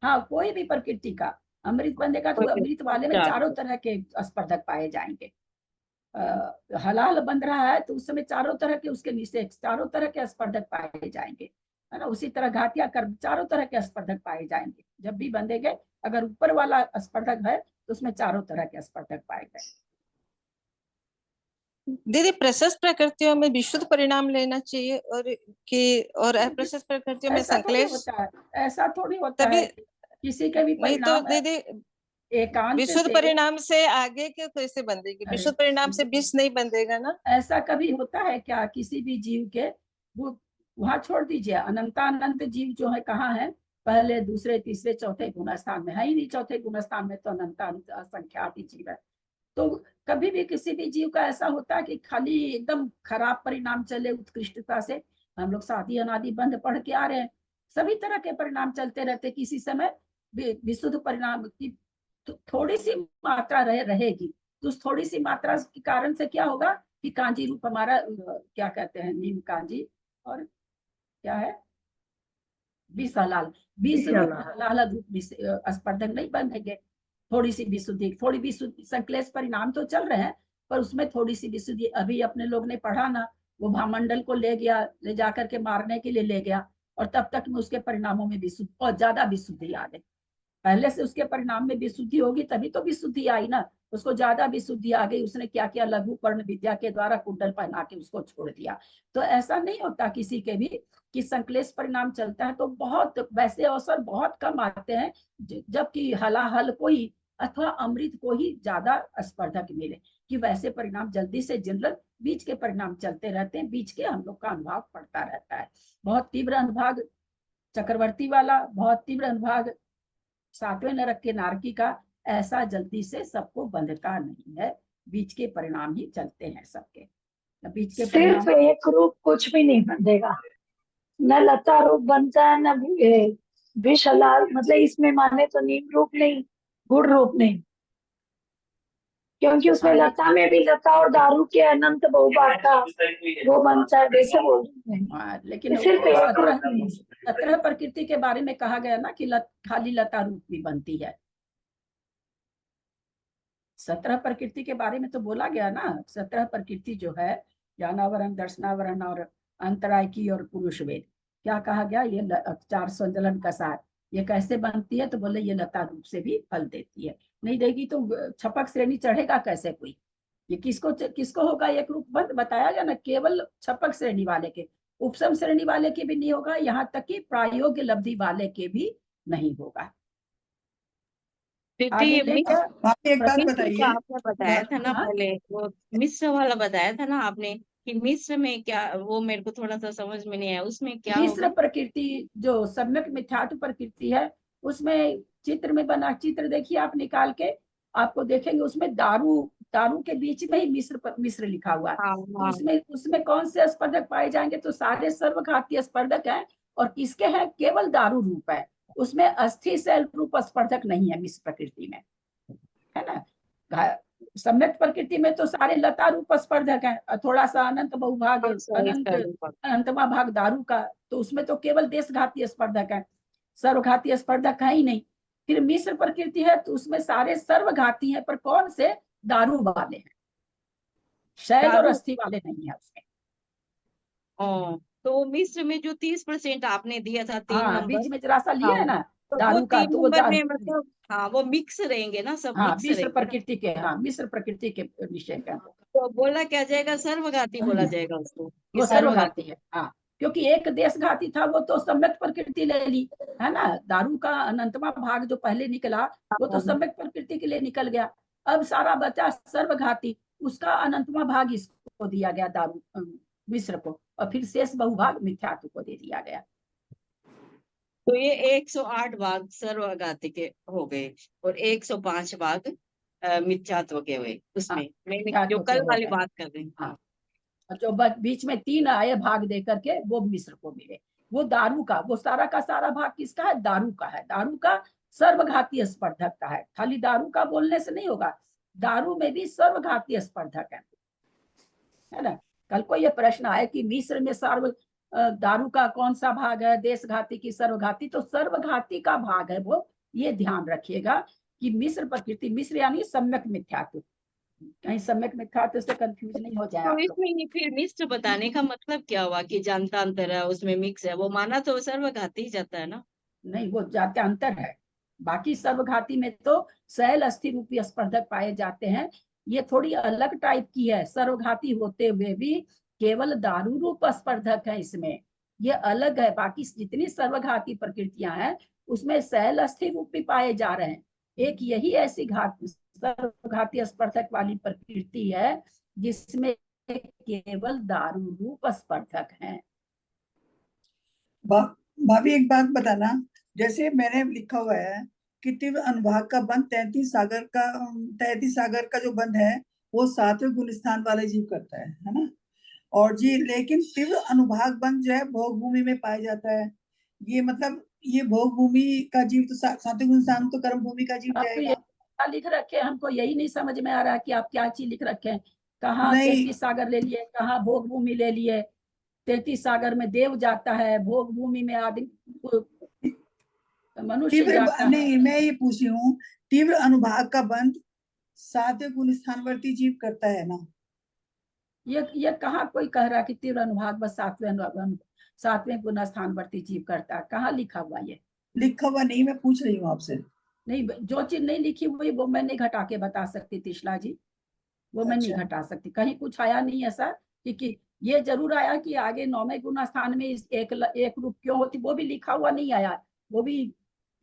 हाँ, कोई भी प्रकृति का अमृत बंधेगा तो अमृत वाले में चारों तरह के स्पर्धक पाए जाएंगे। हलाल बंध रहा है तो उस समय चारों तरह के उसके नीचे चारों तरह के स्पर्धक पाए जाएंगे, है ना। उसी तरह घातिया कर्म चारों तरह के स्पर्धक पाए जाएंगे। जब भी बंधेंगे अगर ऊपर वाला स्पर्धक है तो उसमें चारों तरह के स्पर्धक पाए गए। दीदी प्रशस्त प्रकृतियों में विशुद्ध परिणाम लेना चाहिए और अप्रशस्त प्रकृतियों में ऐसा थोड़ी संक्लेश, होता है, ऐसा थोड़ी होता तभी है किसी के भी नहीं तो परिणाम दीदी एकांत विशुद्ध से परिणाम से आगे क्यों कैसे बंधेगी? विशुद्ध परिणाम से विष नहीं बंधेगा ना। ऐसा कभी होता है क्या किसी भी जीव के? वो वहां छोड़ दीजिए, अनंतानंत जीव जो है कहाँ है, पहले दूसरे तीसरे चौथे गुण स्थान में है ही नहीं। चौथे गुण स्थान में तो अनंतानंत असंख्यात ही जीव है। तो कभी भी किसी भी जीव का ऐसा होता है कि खाली एकदम खराब परिणाम चले उत्कृष्टता से। हम लोग शादी अनादि बंध पढ़ के आ रहे हैं, सभी तरह के परिणाम चलते रहते, किसी समय विशुद्ध परिणाम की थोड़ी सी मात्रा रहेगी। तो उस थोड़ी सी मात्रा के कारण से क्या होगा कि कांजी रूप हमारा क्या कहते हैं, नीम कांजी और क्या है विष हलाल, विष रूप हलाल रूप स्पर्धक नहीं बंधेंगे। थोड़ी सी विशुद्धि, थोड़ी विशुद्धि संक्लेश परिणाम तो चल रहे हैं पर उसमें थोड़ी सी विशुद्धि। अभी अपने लोग ने पढ़ा ना, वो भामंडल को ले गया, ले जाकर के मारने के लिए ले गया और तब तक में उसके परिणामों में विशुद्धि और ज्यादा विशुद्धि आ गई। पहले से उसके परिणाम में विशुद्धि होगी तभी तो विशुद्धि आई ना, उसको ज्यादा विशुद्धि आ गई। उसने क्या किया, लघु कर्ण विद्या के द्वारा कुंडल पहना के उसको छोड़ दिया। तो ऐसा नहीं होता किसी के भी कि संक्लेश परिणाम चलता है तो बहुत वैसे अवसर बहुत कम आते हैं, जबकि हलाहल को ही अथवा अमृत को ही ज्यादा स्पर्धक मिले कि वैसे परिणाम जल्दी से जनरल बीच के परिणाम चलते रहते हैं, बीच के हम लोग का अनुभाग पड़ता रहता है। बहुत तीव्र अनुभाग चक्रवर्ती वाला, बहुत तीव्र अनुभाग सातवें नरक के नारकी का, ऐसा जल्दी से सबको बंधता नहीं है, बीच के परिणाम ही चलते हैं सबके। बीच के सिर्फ एक रूप कुछ भी नहीं बंधेगा, न लता रूप बनता है न विष हलाल, मतलब इसमें माने तो नीम रूप नहीं, गुड़ रूप नहीं, क्योंकि उसमें लता में भी लता और दारू के अनंत बहुभाग का वो बनता है, वैसे बोल रहे हैं। लेकिन सिर्फ एक रूप 17 प्रकृति के बारे में कहा गया ना कि खाली लता रूप भी बनती है। 17 प्रकृति के बारे में तो बोला गया ना, 17 प्रकृति जो है ज्ञानावरण, दर्शनावरण और अंतराय की और पुरुष वेद, क्या कहा गया, ये 4 संजलन का सार, ये कैसे बनती है? तो बोले ये लता रूप से भी फल देती है। नहीं देगी तो छपक श्रेणी चढ़ेगा कैसे कोई? ये किसको होगा एक रूप बंद? बताया गया ना, केवल छपक श्रेणी वाले के, उपसम श्रेणी वाले के भी नहीं होगा, यहाँ तक कि प्रायोग्य लब्धि वाले के भी नहीं होगा। दीदी एक बात बताइए, आपने बताया था ना पहले, वो मिश्र वाला बताया था ना आपने कि मिश्र में क्या, वो मेरे को थोड़ा सा समझ में नहीं आया, उसमें क्या मिश्र होगा? प्रकृति जो सम्यक मिथ्यात्व प्रकृति है, उसमें चित्र में बना, चित्र देखिए आप निकाल के, आपको देखेंगे उसमें दारू के बीच में ही मिश्र लिखा हुआ है। तो उसमें कौन से स्पर्धक पाए जाएंगे? तो सारे सर्वघातीय स्पर्धक हैं। और किसके हैं? केवल दारू रूप है, उसमें अस्थि शैल रूप स्पर्धक नहीं है मिश्र प्रकृति में, है ना। सम्यक प्रकृति में तो सारे लता रूप स्पर्धक हैं, थोड़ा सा अनंत बहुभाग अनंतवा भाग दारू का, तो उसमें तो केवल देशघाती स्पर्धक है, सर्वघाती स्पर्धक है ही नहीं। फिर मिश्र प्रकृति है तो उसमें सारे सर्वघाती हैं, पर कौन से? दारू वाले हैं, शैल और अस्थि वाले नहीं है उसमें। तो मिस्र में जो 30% आपने दिया था 3 हाँ, नंबर, बीच में जरा सा लिया है हाँ, ना तो वो दारू का, 3 तो वो नंबर में दारू, मतलब हाँ वो मिक्स रहेंगे ना, सब हाँ मिक्स मिश्र रहेंगे ना। प्रकृति के, हाँ मिश्र प्रकृति के विषय का, तो बोला क्या जाएगा, सर्वघाती बोला जाएगा उसको, कि वो सर्वघाती। सर्वघाती है। हाँ, क्योंकि एक देशघाती था वो तो सम्यक प्रकृति ले ली है ना, दारू का अनंतवा भाग जो पहले निकला वो तो सम्यक प्रकृति के लिए निकल गया। अब सारा बचा सर्वघाती, उसका अनंतवा भाग इसको दिया गया, दारू मिश्र को, और फिर शेष बहुभाग मिथ्यात्व को दे दिया गया। तो ये 108 भाग सर्वघाती के हो गए और 105 भाग मिथ्यात्व के हुए। उसमें मैंने मिथ्यात्व जो के कल हो वाली गए। बात कर रही हूँ। हाँ, और जो बीच में 3 आए भाग दे करके वो मिश्र को मिले। वो दारू का, वो सारा का सारा भाग किसका है, दारू का है। दारू का सर्वघाती स्पर्धक का है, खाली दारू का बोलने से नहीं होगा, दारू में भी सर्वघाती स्पर्धक है ना। कल को ये प्रश्न आए कि मिश्र में दारू का कौन सा भाग है, देशघाती की सर्वघाती, तो सर्वघाती का भाग है वो। ये ध्यान रखिएगा कि मिश्र प्रकृति, मिश्र यानी सम्यक मिथ्यात्व, कहीं सम्यक मिथ्यात्व से कंफ्यूज नहीं हो जाए तो आप लोग। इसमें ये फिर मिश्र बताने का मतलब क्या हुआ कि जानता अंतर है उसमें मिक्स है, वो माना तो सर्वघाती ही जाता है ना। नहीं, वो जाते अंतर है। बाकी सर्वघाती में तो शैल अस्थिर रूपी स्पर्धक पाए जाते हैं, ये थोड़ी अलग टाइप की है। सर्वघाती होते हुए भी केवल दारू रूप स्पर्धक है इसमें, ये अलग है। बाकी जितनी सर्वघाती प्रकृतियां हैं उसमें शैल अस्थिर रूपी पाए जा रहे हैं। एक यही ऐसी सर्वघाती स्पर्धक वाली प्रकृति है जिसमें केवल दारू रूप स्पर्धक है। भाभी एक बात बताना, जैसे मैंने लिखा हुआ है कि तीव्र अनुभाग का बंध 33 सागर का जो बंध है वो 7वें गुण स्थान वाले जीव करता है ना। और जी लेकिन तीव्र अनुभाग बंध जो है भोग भूमि में पाया जाता है। ये मतलब ये भोग भूमि का जीव तो 7वें गुण स्थान तो कर्म भूमि का जीव आप तो ये जाएगा। क्या लिख रखे हैं, हमको यही नहीं समझ में आ रहा कि आप क्या चीज लिख रखे हैं। कहाँ नहीं 33 सागर ले लिए, कहाँ भोग भूमि ले लिए। 33 सागर में देव जाता है, भोग भूमि में आदमी मनुष्य जाता है। नहीं मैं ये पूछ रही हूँ, तीव्र अनुभाग का बंध 7वें गुण स्थानवर्ती जीव करता है ना। ये कहाँ कोई कह रहा कि तीव्र अनुभाग बस 7वें गुण स्थानवर्ती जीव करता है, कहाँ लिखा हुआ ये। लिखा हुआ नहीं, मैं पूछ रही हूँ आपसे। नहीं, जो चीज नहीं लिखी हुई वो मैं नहीं घटा के बता सकती तिशला जी, वो मैं नहीं अच्छा घटा सकती। कहीं कुछ आया नहीं ऐसा कि ये जरूर आया कि आगे 9वें गुण स्थान में एक रूप क्यों होती, वो भी लिखा हुआ नहीं आया। वो भी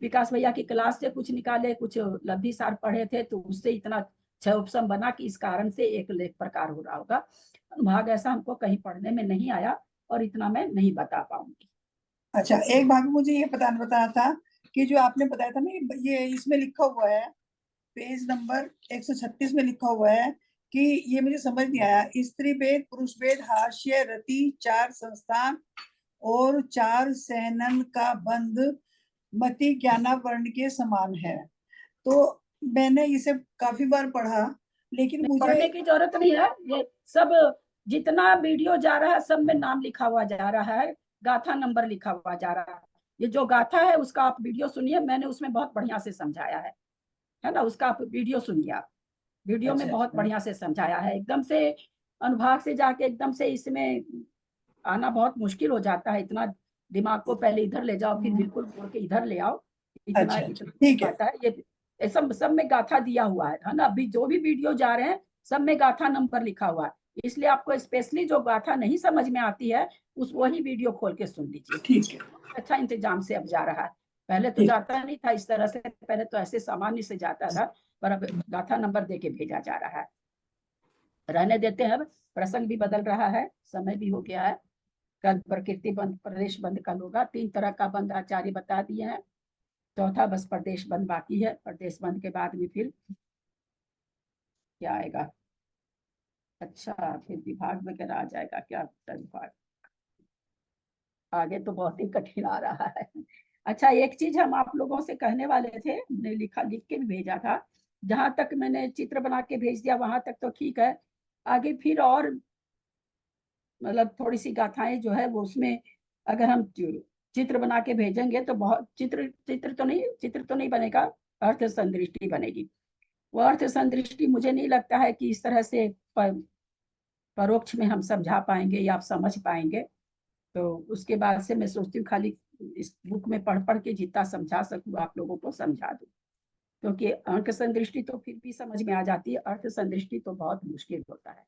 विकास भैया की क्लास से कुछ निकाले, कुछ लब्धि सार पढ़े थे तो उससे इतना 6 उपसम बना कि इस कारण से एक लेख प्रकार हो रहा होगा। अनुभाग ऐसा हमको कहीं पढ़ने में नहीं आया और इतना मैं नहीं बता पाऊंगी। अच्छा, एक भाभी मुझे ये बताना था कि जो आपने बताया था ना, ये इसमें लिखा हुआ है पेज नंबर 136 में लिखा हुआ है कि ये मुझे समझ नहीं आया। स्त्री भेद, पुरुष भेद, हास्य, रति, 4 संस्थान और 4 सहनन का बंध मति ज्ञाना वर्ण के समान है। तो मैंने इसे काफी बार पढ़ा, लेकिन मुझे पढ़ने की जरूरत नहीं है। ये सब जितना वीडियो जा रहा है सब में नाम लिखा हुआ जा रहा है, गाथा नंबर लिखा हुआ जा रहा है। ये जो गाथा है उसका आप वीडियो सुनिए, मैंने उसमें बहुत बढ़िया से समझाया है ना, उसका आप वीडियो सुनिए। आप वीडियो में बहुत बढ़िया से समझाया है। एकदम से अनुभाग से जाके एकदम से इसमें आना बहुत मुश्किल हो जाता है। इतना दिमाग को पहले इधर ले जाओ फिर बिल्कुल मोड़ के इधर ले आओ, इतना अच्छा ठीक है। आता है। ये सब में गाथा दिया हुआ है ना। अभी जो भी वीडियो जा रहे हैं सब में गाथा नंबर लिखा हुआ है, इसलिए आपको स्पेशली जो गाथा नहीं समझ में आती है उस वही वीडियो खोल के सुन लीजिए। ठीक है, अच्छा इंतजाम से अब जा रहा है, पहले तो जाता नहीं था इस तरह से, पहले तो ऐसे सामान्य से जाता था, पर अब गाथा नंबर दे के भेजा जा रहा है। रहने देते हैं, प्रसंग भी बदल रहा है, समय भी हो गया है। कल प्रकृति बंद, प्रदेश बंद कल होगा। 3 तरह का बंद आचार्य बता दिए हैं, चौथा बस प्रदेश बंद बाकी है। प्रदेश बंद के बाद में फिर क्या आएगा, अच्छा फिर विभाग वगैरह आ जाएगा क्या, विभाग आगे तो बहुत ही कठिन आ रहा है। अच्छा एक चीज हम आप लोगों से कहने वाले थे, हमने लिख के भी भेजा था, जहां तक मैंने चित्र बना के भेज दिया वहां तक तो ठीक है। आगे फिर और मतलब थोड़ी सी गाथाएं जो है वो उसमें अगर हम चित्र बना के भेजेंगे तो बहुत चित्र तो नहीं बनेगा, अर्थ संदृष्टि बनेगी। वो अर्थ संदृष्टि मुझे नहीं लगता है कि इस तरह से परोक्ष में हम समझा पाएंगे या आप समझ पाएंगे। तो उसके बाद से मैं सोचती हूँ खाली इस बुक में पढ़ पढ़ के जितना समझा सकूँ आप लोगों को समझा दूँ, क्योंकि अंक संदृष्टि तो फिर भी समझ में आ जाती है, अर्थ संदृष्टि तो बहुत मुश्किल होता है।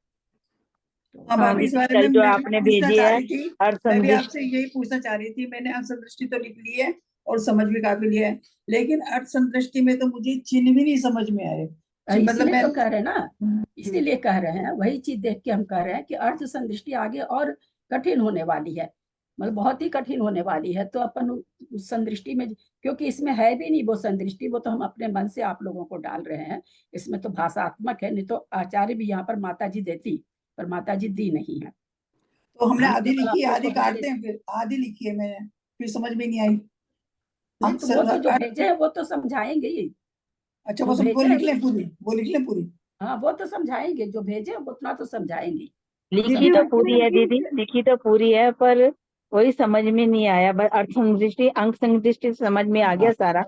तो हाँ हाँ भाभी, इस दीदी, बारे कल में जो मैं भी आपने पूछना भेजी चाह है रही थी। अर्थ मैं भी संदृष्टि, आपसे यही पूछना चाह रही थी। मैंने अर्थ संदृष्टि तो लिख ली है और समझ भी काफी लिया है, लेकिन अर्थ संदृष्टि में तो मुझे चिन्ह भी नहीं समझ में आए। मतलब इसीलिए मैं तो कह रहे हैं ना, इसीलिए कह रहे हैं, वही चीज देख के हम कह रहे हैं कि अर्थ संदृष्टि आगे और कठिन होने वाली है, मतलब बहुत ही कठिन होने वाली है। तो अपन उस संदृष्टि में, क्योंकि इसमें है भी नहीं वो संदृष्टि, वो तो हम अपने मन से आप लोगों को डाल रहे हैं। इसमें तो भाषात्मक है, नहीं तो आचार्य भी यहाँ पर माता जी देती, पर माता जी दी नहीं है। तो हमने हम आधी केवल लिखी है, आप आधी लोग को काटते हैं, फिर आधी लिखी है मैंने, फिर समझ में नहीं आई। नहीं तो वो तो जो भेजे हैं वो तो समझाएंगे ही। अच्छा, जो वो भेजे लिख हैं लें पूरी, वो लिख लें पूरी। हाँ वो तो समझाएंगे, जो भेजे हैं उतना तो समझाएंगे। लिखी तो पूरी है दीदी, लिखी तो पूरी है, पर वही समझ में नहीं आया। बस अर्थ संदृष्टि अंक संदृष्टि समझ में आ गया सारा,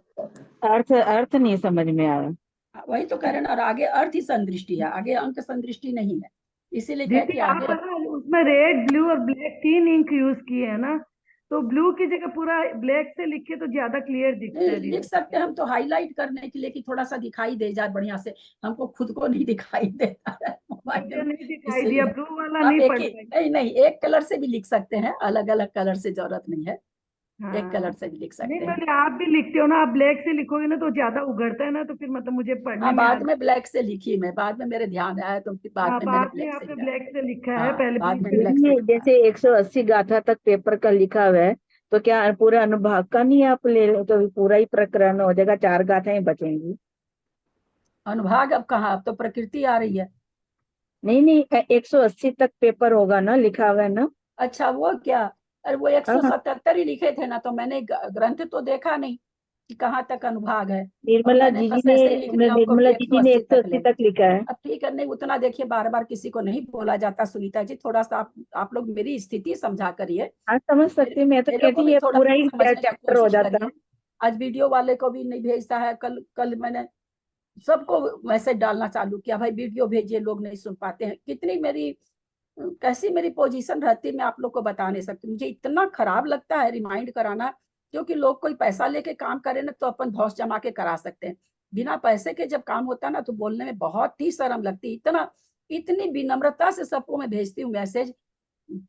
अर्थ अर्थ नहीं समझ में आया। वही तो कह रहे हैं ना, और आगे अर्थ ही संदृष्टि है, आगे अंक संदृष्टि नहीं है, इसीलिए कहे दीदी कि आप आगे ना उसमें रेड, ब्लू और ब्लैक 3 इंक यूज किए हैं ना, तो ब्लू की जगह पूरा ब्लैक से लिखे तो ज्यादा क्लियर दिखता है लिख दीदी। सकते हैं हम तो, हाईलाइट करने के लिए कि थोड़ा सा दिखाई दे जाए बढ़िया से। हमको खुद को नहीं दिखाई देता है मोबाइल मुझे में, नहीं दिखाई दिया, इसीलिए ब्लू वाला आप नहीं एक पढ़ ही, पाई। नहीं नहीं, एक कलर से भी लिख सकते हैं, अलग अलग कलर से जरूरत नहीं है, एक कलर हाँ से भी लिख नहीं, सकते हैं। मैंने आप भी लिखते हो ना, आप ब्लैक से लिखोगे ना तो ज्यादा उगड़ता है ना, तो फिर मतलब मुझे पढ़ने हाँ में बाद में ब्लैक से लिखी, मैं बाद में मेरे ध्यान आया तो फिर बाद हाँ, में मैंने बाद में ब्लैक से आपने लिखा। ब्लैक से लिखा है, हाँ पहले बाद ब्लू में से ब्लैक से नहीं, लिखा। जैसे 180 गाथा तक पेपर का लिखा हुआ है, तो क्या पूरा अनुभाग का नहीं आप ले ले तो पूरा ही प्रकरण हो जाएगा, 4 गाथाएं बचेंगी। अनुभाग अब कहाँ, अब तो प्रकृति आ रही है। नहीं नहीं, 180 तक पेपर होगा ना, लिखा हुआ है ना। अच्छा वो क्या, अरे वो हाँ, 177 ही लिखे थे ना, तो मैंने ग्रंथ तो देखा नहीं कि कहाँ तक अनुभाग है, और निर्मला मैंने दीदी बस ने ऐसे ही लिख दिया उनको निर्मला कि दीदी ने 180 तक 180 लेना। तक लिखा है। अब ठीक है, नहीं उतना देखिए, बार बार किसी को नहीं बोला जाता। सुनीता जी थोड़ा सा आप लोग मेरी स्थिति समझा करिए, हाँ समझ मेरे सकती हूँ, मैं तो मेरे को कहती भी है थोड़ा पूरा ही समझने की चैप्टर हो कोशिश जाता। करिए। आज वीडियो वाले को भी नहीं भेजता है, कल कल मैंने सबको मैसेज डालना चालू किया, भाई वीडियो भेजिए, लोग नहीं सुन पाते हैं। कितनी मेरी, कैसी मेरी पोजीशन रहती मैं आप लोग को बता नहीं सकती। मुझे इतना खराब लगता है रिमाइंड कराना, क्योंकि लोग कोई पैसा लेके काम करे ना तो अपन धौस जमा के करा सकते हैं, बिना पैसे के जब काम होता है ना तो बोलने में बहुत ही शर्म लगती है। इतना इतनी विनम्रता से सबको मैं भेजती हूँ मैसेज।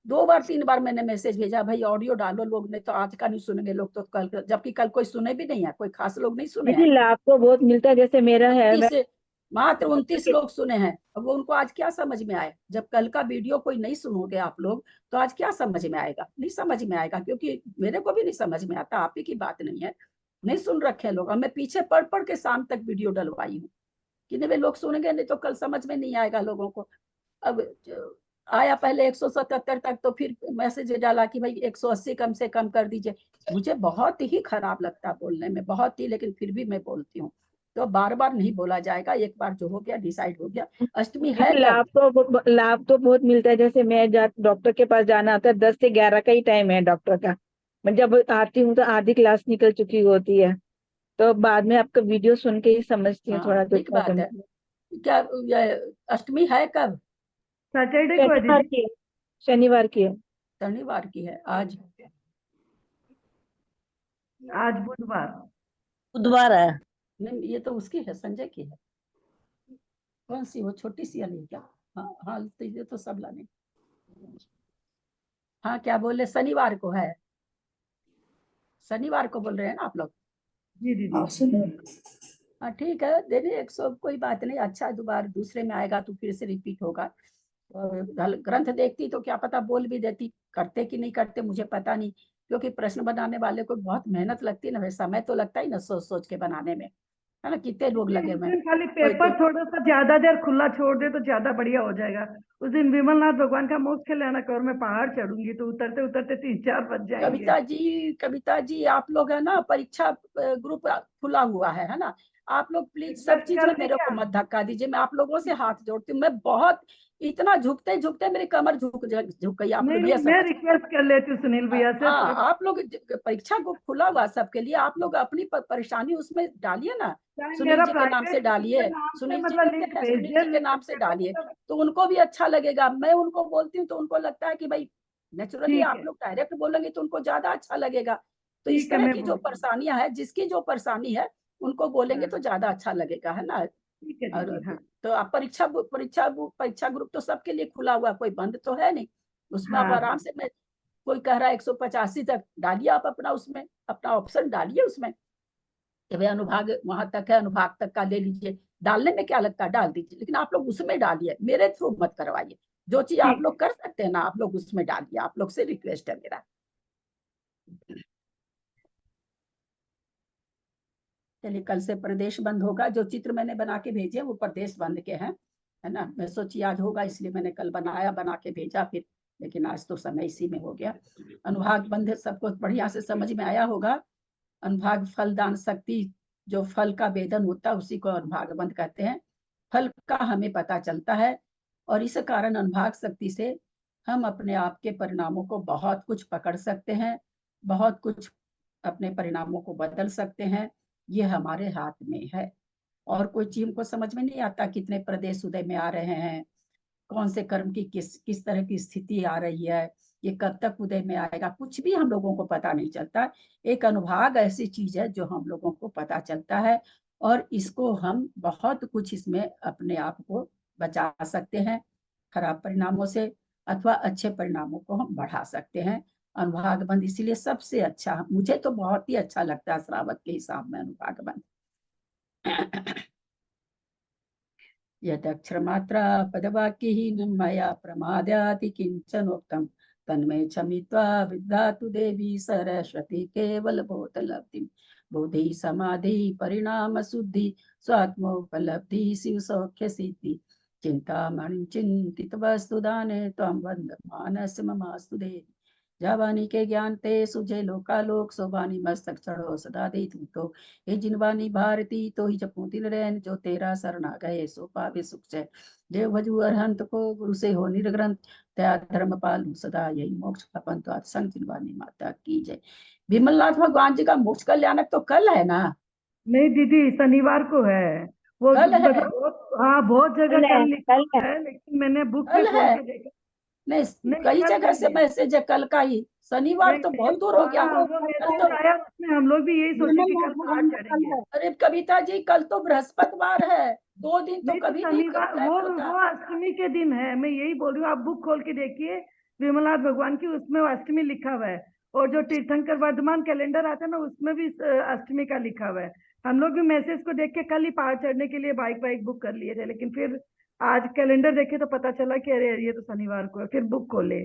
2 बार 3 बार मैंने मैसेज भेजा, भाई ऑडियो डालो, लोग नहीं तो आज का नहीं सुनेंगे लोग तो कल, जबकि कल कोई सुने भी नहीं है, कोई खास लोग नहीं सुने दीदी हैं। लाभ तो बहुत मिलता है, जैसे मेरा है, मैं 29 मात्र डॉक्टर 29 के लोग सुने हैं। अब वो उनको आज क्या समझ में आए, जब कल का वीडियो कोई नहीं सुनोगे आप लोग तो आज क्या समझ में आएगा, नहीं समझ में आएगा, क्योंकि मेरे को भी नहीं समझ में आता, आप ही की बात नहीं है, नहीं सुन रखे लोग। और मैं पीछे पढ़ पढ़ के शाम तक वीडियो डलवाई हूँ कि नहीं वे लोग सुनेंगे, नहीं तो कल समझ में नहीं आएगा लोगों को। अब आया पहले 177 तक, तो फिर मैसेज डाला कि भाई 180 कम से कम कर दीजिए। मुझे बहुत ही खराब लगता है बोलने में, बहुत ही, लेकिन फिर भी मैं बोलती हूँ। तो बार बार नहीं बोला जाएगा, एक बार जो हो गया डिसाइड हो गया। अष्टमी है दीदी कब? लाभ तो बहुत मिलता है, जैसे मैं डॉक्टर के पास जाना आता है, 10 से 11 का ही टाइम है डॉक्टर का। मैं जब आती हूँ तो आधी क्लास निकल चुकी होती है, तो बाद में आपका वीडियो सुन के ही समझती हूँ हाँ थोड़ा ठीक तो बात है। क्या ये अष्टमी है कब? सैटरडे को है शनिवार दीदी। की है, शनिवार की है। शनिवार की है आज? आज बुधवार। बुधवार है। नहीं ये तो उसकी है, संजय की है। कौन सी, वो छोटी सी वाली क्या? हाँ हाँ, तो ये तो सब लाने। हाँ क्या बोले, शनिवार को है, शनिवार को बोल रहे हैं ना आप लोग? जी दीदी। हाँ ठीक है, दे दे 100, कोई बात नहीं। अच्छा दोबारा दूसरे में आएगा तो फिर से रिपीट होगा। और ग्रंथ देखती तो क्या पता बोल भी देती, करते कि नहीं करते मुझे पता नहीं, क्योंकि प्रश्न बनाने वाले को बहुत मेहनत लगती है ना, वैसे समय तो लगता ही ना सोच सोच के बनाने में, है ना, कितने लोग लगे हुए हैं। खाली कोई पेपर तो थोड़ा सा ज्यादा देर खुला छोड़ दे तो ज्यादा बढ़िया हो जाएगा। उस दिन विमलनाथ भगवान का मोक्ष लेना कर, मैं पहाड़ चढ़ूंगी तो उतरते उतरते 3-4 बज जाएंगे। कविता जी आप लोग है ना, परीक्षा ग्रुप खुला हुआ है ना, आप लोग प्लीज सब चीज कर में दे मेरे क्या? को मत धक्का दीजिए। मैं आप लोगों से हाथ जोड़ती हूँ, मैं बहुत इतना झुकते झुकते मेरी कमर झुक गई, आप नहीं लोग नहीं, ये मैं समझ। रिक्वेस्ट कर लेती हूँ सुनील भैया से। आप लोग परीक्षा को खुला हुआ सबके लिए, आप लोग अपनी परेशानी उसमें डालिए ना, चाहे सुनील मेरा जी के नाम से प्राइवेट डालिए, नाम से सुनील जी मतलब लिखते लिंक हैं, भेज सुनील दे, जी के नाम से डालिए, तो उनको भी अच्छा लगेगा। मैं उनको बोलती हूँ तो उनको लगता है कि भाई नेचुरली ठीक आप है। लोग डायरेक्ट बोलेंगे तो उनको ज्यादा अच्छा लगेगा। तो इस ठीक है, तरह मैं की जो बोलती हूँ। परेशानियां है, जिसकी जो परेशानी है उनको बोलेंगे हाँ, तो ज्यादा अच्छा लगेगा, है ना। ठीक है और दीदी। हाँ तो आप परीक्षा ग्रुप तो सबके लिए खुला हुआ, कोई बंद तो है नहीं। उसमें आप हाँ आराम से, मैं कोई कह रहा है 185 तक डालिए, आप अपना उसमें अपना ऑप्शन डालिए उसमें कि भाई अनुभाग वहां तक है, अनुभाग तक का ले लीजिए। डालने में क्या लगता है, डाल दीजिए, लेकिन आप लोग उसमें डालिए, मेरे थ्रू मत करवाइए। जो चीज आप ठीक लोग कर सकते हैं ना, आप लोग उसमें डालिए, आप लोग से रिक्वेस्ट है मेरा। चलिए, कल से प्रदेश बंद होगा। जो चित्र मैंने बना के भेजे वो प्रदेश बंद के हैं, है ना। मैं सोची आज होगा इसलिए मैंने कल बना के भेजा फिर, लेकिन आज तो समय इसी में हो गया। अनुभाग बंद सबको बढ़िया से समझ में आया होगा। अनुभाग फलदान शक्ति, जो फल का वेदन होता है उसी को अनुभाग बंद कहते हैं। फल का हमें पता चलता है, और इस कारण अनुभाग शक्ति से हम अपने आप के परिणामों को बहुत कुछ पकड़ सकते हैं, बहुत कुछ अपने परिणामों को बदल सकते हैं। ये हमारे हाथ में है। और कोई चीज को समझ में नहीं आता, कितने प्रदेश उदय में आ रहे हैं, कौन से कर्म की किस तरह की स्थिति आ रही है, ये कब तक उदय में आएगा, कुछ भी हम लोगों को पता नहीं चलता। एक अनुभाग ऐसी चीज है जो हम लोगों को पता चलता है, और इसको हम बहुत कुछ इसमें अपने आप को बचा सकते हैं खराब परिणामों से, अथवा अच्छे परिणामों को हम बढ़ा सकते हैं। अनुभाग बंद इसीलिए सबसे अच्छा, मुझे तो बहुत ही अच्छा लगता है श्रावक के हिसाब में अनुभाग बंद। यदक्षरमात्रा पदवाक्यहीनं मया प्रमादाति किंचनोक्तं तन्मे क्षमित्वा विद्यातु देवी सरस्वती केवलबोधलब्धिं। बोधि समाधि परिणाम शुद्धि स्वात्मोपलब्धि शिव सौख्य सिद्धि। चिंतामणि चिंतित वस्तु दाने त्वं वन्दमानस्य ममास्तु देवी। जावानी के ज्ञान ते सुझे लोकालोक सोबानी मस्तक चढ़ो सदा दे तुम तो। हे जिनवानी भारती तो ही जपू दिन रैन, जो तेरा शरणा गए सो पावे सुख से। देव भजू अरहंत को गुरु से हो निर्ग्रंथ, दया धर्म पालू सदा यही मोक्ष का पंथ। संग जिनवानी माता की जय। विमलनाथ भगवान जी का मोक्ष कल्याणक तो कल है ना। नहीं दीदी, शनिवार को है वो, कल है, मतलब हाँ बहुत जगह कल है, कल लिखा कल है। है, लेकिन मैंने बुक कल में खोल है। के देखा। नहीं, नहीं, कई कल जगह से नहीं है। मैसेज है कल का ही। शनिवार नहीं तो नहीं, बहुत दूर हो गया। हाँ वो कल मैसेज तो, आया उसमें, हम लोग भी यही सोचे कि कल पहाड़ भगवान का कल चढ़ेंगे। है। अरे कविता जी, कल तो बृहस्पतिवार है। 2 दिन तो नहीं तो कभी नहीं शनिवार कनेक्ट होता। वो अष्टमी के दिन है, मैं यही बोल रही हूँ। आप बुक खोल के देखिए विमलनाथ भगवान की, उसमें वो अष्टमी लिखा हुआ है। और जो तीर्थंकर वर्धमान कैलेंडर आता है ना, उसमें भी अष्टमी का लिखा हुआ है। हम लोग भी मैसेज को देख के कल ही पहाड़ चढ़ने के लिए बाइक बुक कर लिए थे, लेकिन फिर आज कैलेंडर देखे तो पता चला कि अरे ये तो शनिवार को है, फिर बुक खोले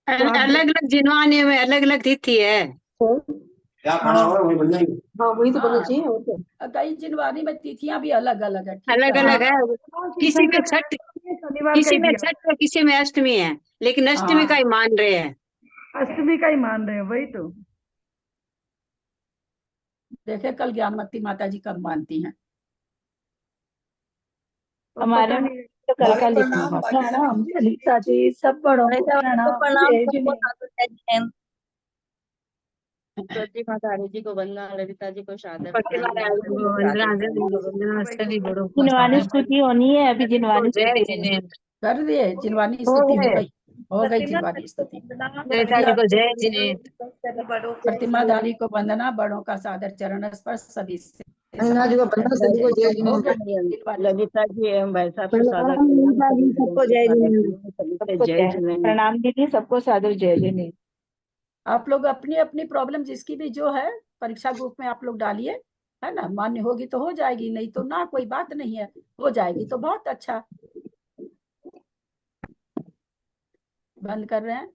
तो आप अलग अलग जिनवाने में अलग अलग तिथि है। क्या खाना होगा वही बन जाएगी। हाँ वही तो बोलना हाँ, चाहिए और क्या। कई जिनवारी में तिथियां भी अलग अलग है। ठीक अलग है। अलग है, किसी में तीर्थंकर छठ, ने शनिवार का किसी ही में दिया, छठ और किसी में अष्टमी है, लेकिन अष्टमी का हाँ, ही मान रहे हैं। अष्टमी का ही मान रहे हैं, वही तो। देखे कल ज्ञानमती माता जी कब मानती हैं। और हमारे पता में नहीं। तो कल बाकी का लिखा प्रणाम, हुआ बाकी सभी प्रणाम ललिता जी, सब बड़ों को था। तो प्रणाम, प्रणाम जय सबको, जिनेन्द्र। साधु जय जिनेन्द्र। प्रतिमा धारी जी को वंदना, ललिता जी को सादर प्रतिभा प्रणाम। राजन को वंदना, जय वंदना, सभी बड़ों को जिनवानी सादर स्तुति होनी है अभी, सभी को जिनवानी जय स्तुति होनी है। जिनेन्द्र। कर दिए जिनवानी हो स्तुति, हो गए। गई, हो गई प्रतिमा जिनवानी धारी को स्तुति। वंदना, ललिता सभी जी को आप जय जिनेन्द्र। सभी बड़ों को प्रतिमा धारी को वंदना, बड़ों का सादर चरण स्पर्श, सभी से अन्ना जी को वंदना, सभी को जय हो जिनेन्द्र। गई जिनवानी स्तुति। ललिता जी एवं भाई साहब को सादर प्रणाम प्रणाम, ललिता सभी जी, बड़ों सबको को जय सादर जिनेन्द्र। प्रणाम, सभी से सबको जय जय। जिनेन्द्र। प्रणाम दीदी, सबको सादर जय जिनेन्द्र। आप लोग अपनी अपनी प्रॉब्लम जिसकी भी जो है परीक्षा ग्रुप में आप लोग डालिए, है ना। मान्य होगी तो हो जाएगी, नहीं तो ना, कोई बात नहीं है। हो जाएगी तो बहुत अच्छा। बंद कर रहे हैं।